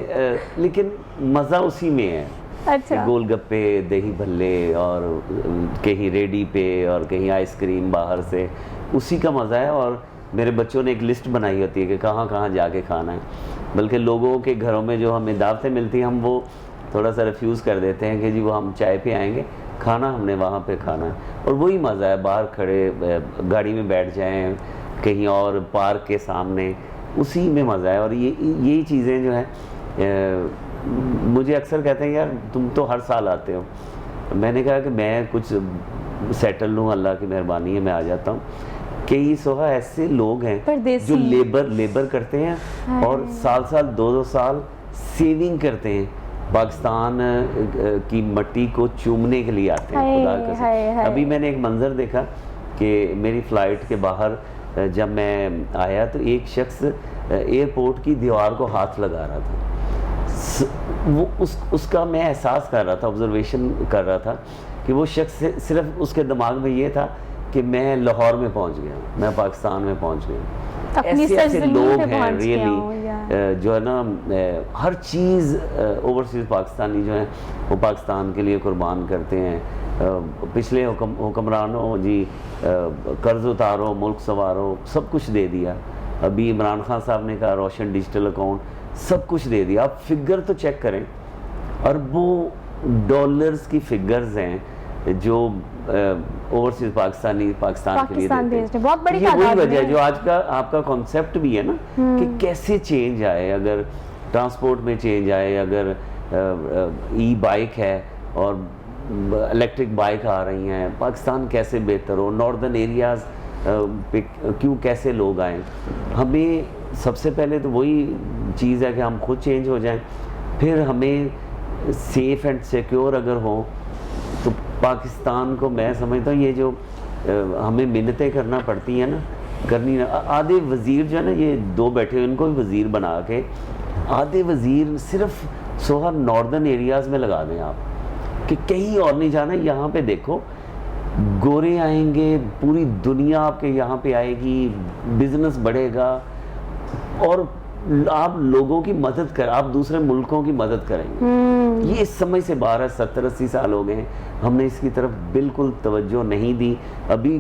[SPEAKER 4] लेकिन मज़ा उसी में है।
[SPEAKER 1] अच्छा।
[SPEAKER 4] गोलगप्पे, दही भल्ले और कहीं रेडी पे और कहीं आइसक्रीम बाहर से, उसी का मज़ा है। और मेरे बच्चों ने एक लिस्ट बनाई होती है कि कहाँ कहाँ जाके खाना है। बल्कि लोगों के घरों में जो हमें दावतें मिलती हैं हम वो थोड़ा सा रिफ्यूज़ कर देते हैं कि जी वो हम चाय पे आएंगे, खाना हमने वहाँ पे खाना है। और वही मज़ा है, बाहर खड़े गाड़ी में बैठ जाएं कहीं और पार्क के सामने, उसी में मज़ा है। और यही चीज़ें जो हैं मुझे अक्सर कहते हैं यार तुम तो हर साल आते हो। मैंने कहा कि मैं कुछ सेटल लूँ, अल्लाह की मेहरबानी है, मैं आ जाता हूँ। कई सोहा ऐसे लोग हैं जो लेबर करते हैं और साल 2-2 साल सेविंग करते हैं, पाकिस्तान की मट्टी को चूमने के लिए आते हैं। खुदा कसम, अभी मैंने एक मंजर देखा कि मेरी फ़्लाइट के बाहर जब मैं आया तो एक शख्स एयरपोर्ट की दीवार को हाथ लगा रहा था। वो उसका मैं एहसास कर रहा था, ऑब्जर्वेशन कर रहा था कि वो शख्स सिर्फ उसके दिमाग में ये था कि मैं लाहौर में पहुंच गया, मैं पाकिस्तान में पहुंच गया। ऐसे लोग हैं रियली, जो है ना हर चीज़ ओवरसीज़ पाकिस्तानी जो हैं वो पाकिस्तान के लिए कुर्बान करते हैं। पिछले हुक्मरानों जी कर्ज उतारो, मुल्क संवारो, सब कुछ दे दिया। अभी इमरान खान साहब ने कहा रोशन डिजिटल अकाउंट, सब कुछ दे दिया। आप फिगर तो चेक करें, अरबों डॉलर्स की फिगर्स हैं जो ओवरसीज पाकिस्तान के लिए देते हैं।
[SPEAKER 1] बहुत बड़ी
[SPEAKER 4] ये वही वजह है जो आज का आपका कॉन्सेप्ट भी है ना कि कैसे चेंज आए, अगर ट्रांसपोर्ट में चेंज आए, अगर ई बाइक है और इलेक्ट्रिक बाइक आ रही हैं, पाकिस्तान कैसे बेहतर हो, नॉर्दर्न एरियाज़ पे क्यों कैसे लोग आएँ। हमें सबसे पहले तो वही चीज़ है कि हम खुद चेंज हो जाएं, फिर हमें सेफ़ एंड सिक्योर अगर हो तो पाकिस्तान को मैं समझता हूँ ये जो हमें मिन्नतें करना पड़ती हैं ना, करनी ना। आधे वज़ीर जो है ना, ये दो बैठे हुए इनको भी वज़ीर बना के आधे वज़ीर सिर्फ सोहर नॉर्दर्न एरियाज़ में लगा दें आप, कि कहीं और नहीं जाना। यहाँ पे देखो गोरे आएंगे, पूरी दुनिया आपके यहाँ पे आएगी, बिजनेस बढ़ेगा और आप लोगों की मदद कर, आप दूसरे मुल्कों की मदद करेंगे। ये इस समय से 70-80 साल हो गए हैं, हमने इसकी तरफ बिल्कुल तवज्जो नहीं दी। अभी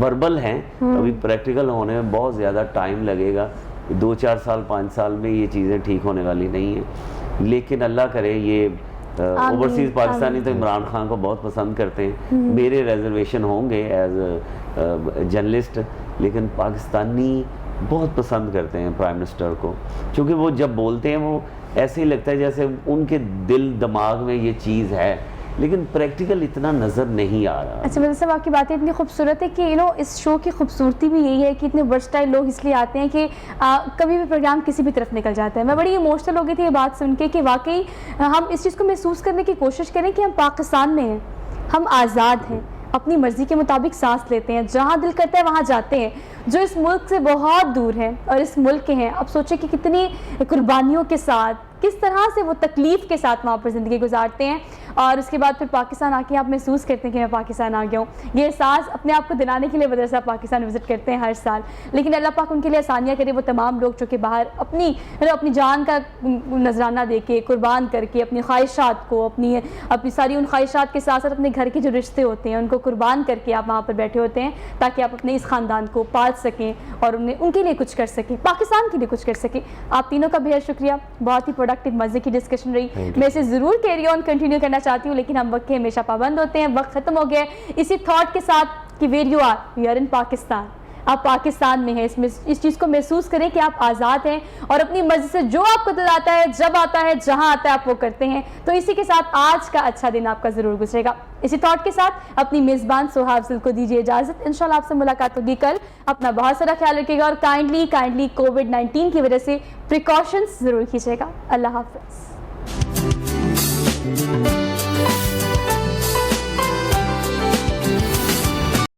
[SPEAKER 4] वर्बल हैं, अभी प्रैक्टिकल होने में बहुत ज़्यादा टाइम लगेगा। 2-4 साल 5 साल में ये चीज़ें ठीक होने वाली नहीं हैं। लेकिन अल्लाह करे ये ओवरसीज़ पाकिस्तानी तो इमरान खान को बहुत पसंद करते हैं। मेरे रिजर्वेशन होंगे एज जर्नलिस्ट लेकिन पाकिस्तानी बहुत पसंद करते हैं प्राइम मिनिस्टर को, क्योंकि वो जब बोलते हैं वो ऐसे ही लगता है जैसे उनके दिल दिमाग में ये चीज़ है, लेकिन प्रैक्टिकल इतना नज़र नहीं आ रहा।
[SPEAKER 1] अच्छा मतलब आपकी बातें इतनी खूबसूरत है कि इस शो की खूबसूरती भी यही है कि इतने वर्सटाइल लोग इसलिए आते हैं कि कभी भी प्रोग्राम किसी भी तरफ निकल जाता है। मैं बड़ी इमोशनल हो गई थी ये बात सुन के कि वाकई हम इस चीज़ को महसूस करने की कोशिश करें कि हम पाकिस्तान में हैं, हम आज़ाद हैं, अपनी मर्ज़ी के मुताबिक सांस लेते हैं, जहाँ दिल करता है वहाँ जाते हैं, जो इस मुल्क से बहुत दूर हैं और इस मुल्क के हैं। अब सोचें कि कितनी कुर्बानियों के साथ, किस तरह से वो तकलीफ़ के साथ वहाँ पर ज़िंदगी गुजारते हैं, और उसके बाद फिर पाकिस्तान आके आप महसूस करते हैं कि मैं पाकिस्तान आ गया हूँ। ये एहसास अपने आप को दिलाने के लिए मदरसा पाकिस्तान विज़िट करते हैं हर साल। लेकिन अल्लाह पाक उनके लिए आसानियाँ करे, वो तमाम लोग जो कि बाहर अपनी जान का नजराना दे के, कुर्बान करके, अपनी ख्वाहिशात को, अपनी सारी उन ख्वाहिशात के साथ साथ अपने घर के जो रिश्ते होते हैं उनको कुर्बान करके आप वहाँ पर बैठे होते हैं, ताकि आप अपने इस ख़ानदान को पाल सकें और उनके लिए कुछ कर सकें, पाकिस्तान के लिए कुछ कर सकें। आप तीनों का बेहद शुक्रिया, बहुत ही प्रोडक्टिव मज़े की डिस्कशन रही। मैं इसे ज़रूर कैरी ऑन कंटिन्यू करना चाहती हूँ, लेकिन हम वक्त के हमेशा पाबंद होते हैं। वक्त खत्म हो गया इसी थॉट के साथ कि where you are, we are in Pakistan. आप पाकिस्तान में हैं, इस चीज़ को महसूस करें कि आप आज़ाद हैं और अपनी मर्जी से जो आपको दिल आता है, जब आता है, जहां आता है, आप वो करते हैं। तो इसी के साथ आज का अच्छा दिन आपका ज़रूर गुजरेगा। इसी थॉट के साथ अपनी मेज़बान सोहा अफजल को दीजिए इजाज़त। इंशाल्लाह आपसे मुलाकात होगी कल। अपना बहुत सारा ख्याल रखिएगा और काइंडली कोविड-19 की वजह से प्रिकॉशंस ज़रूर कीजिएगा। अल्लाह हाफ़िज़।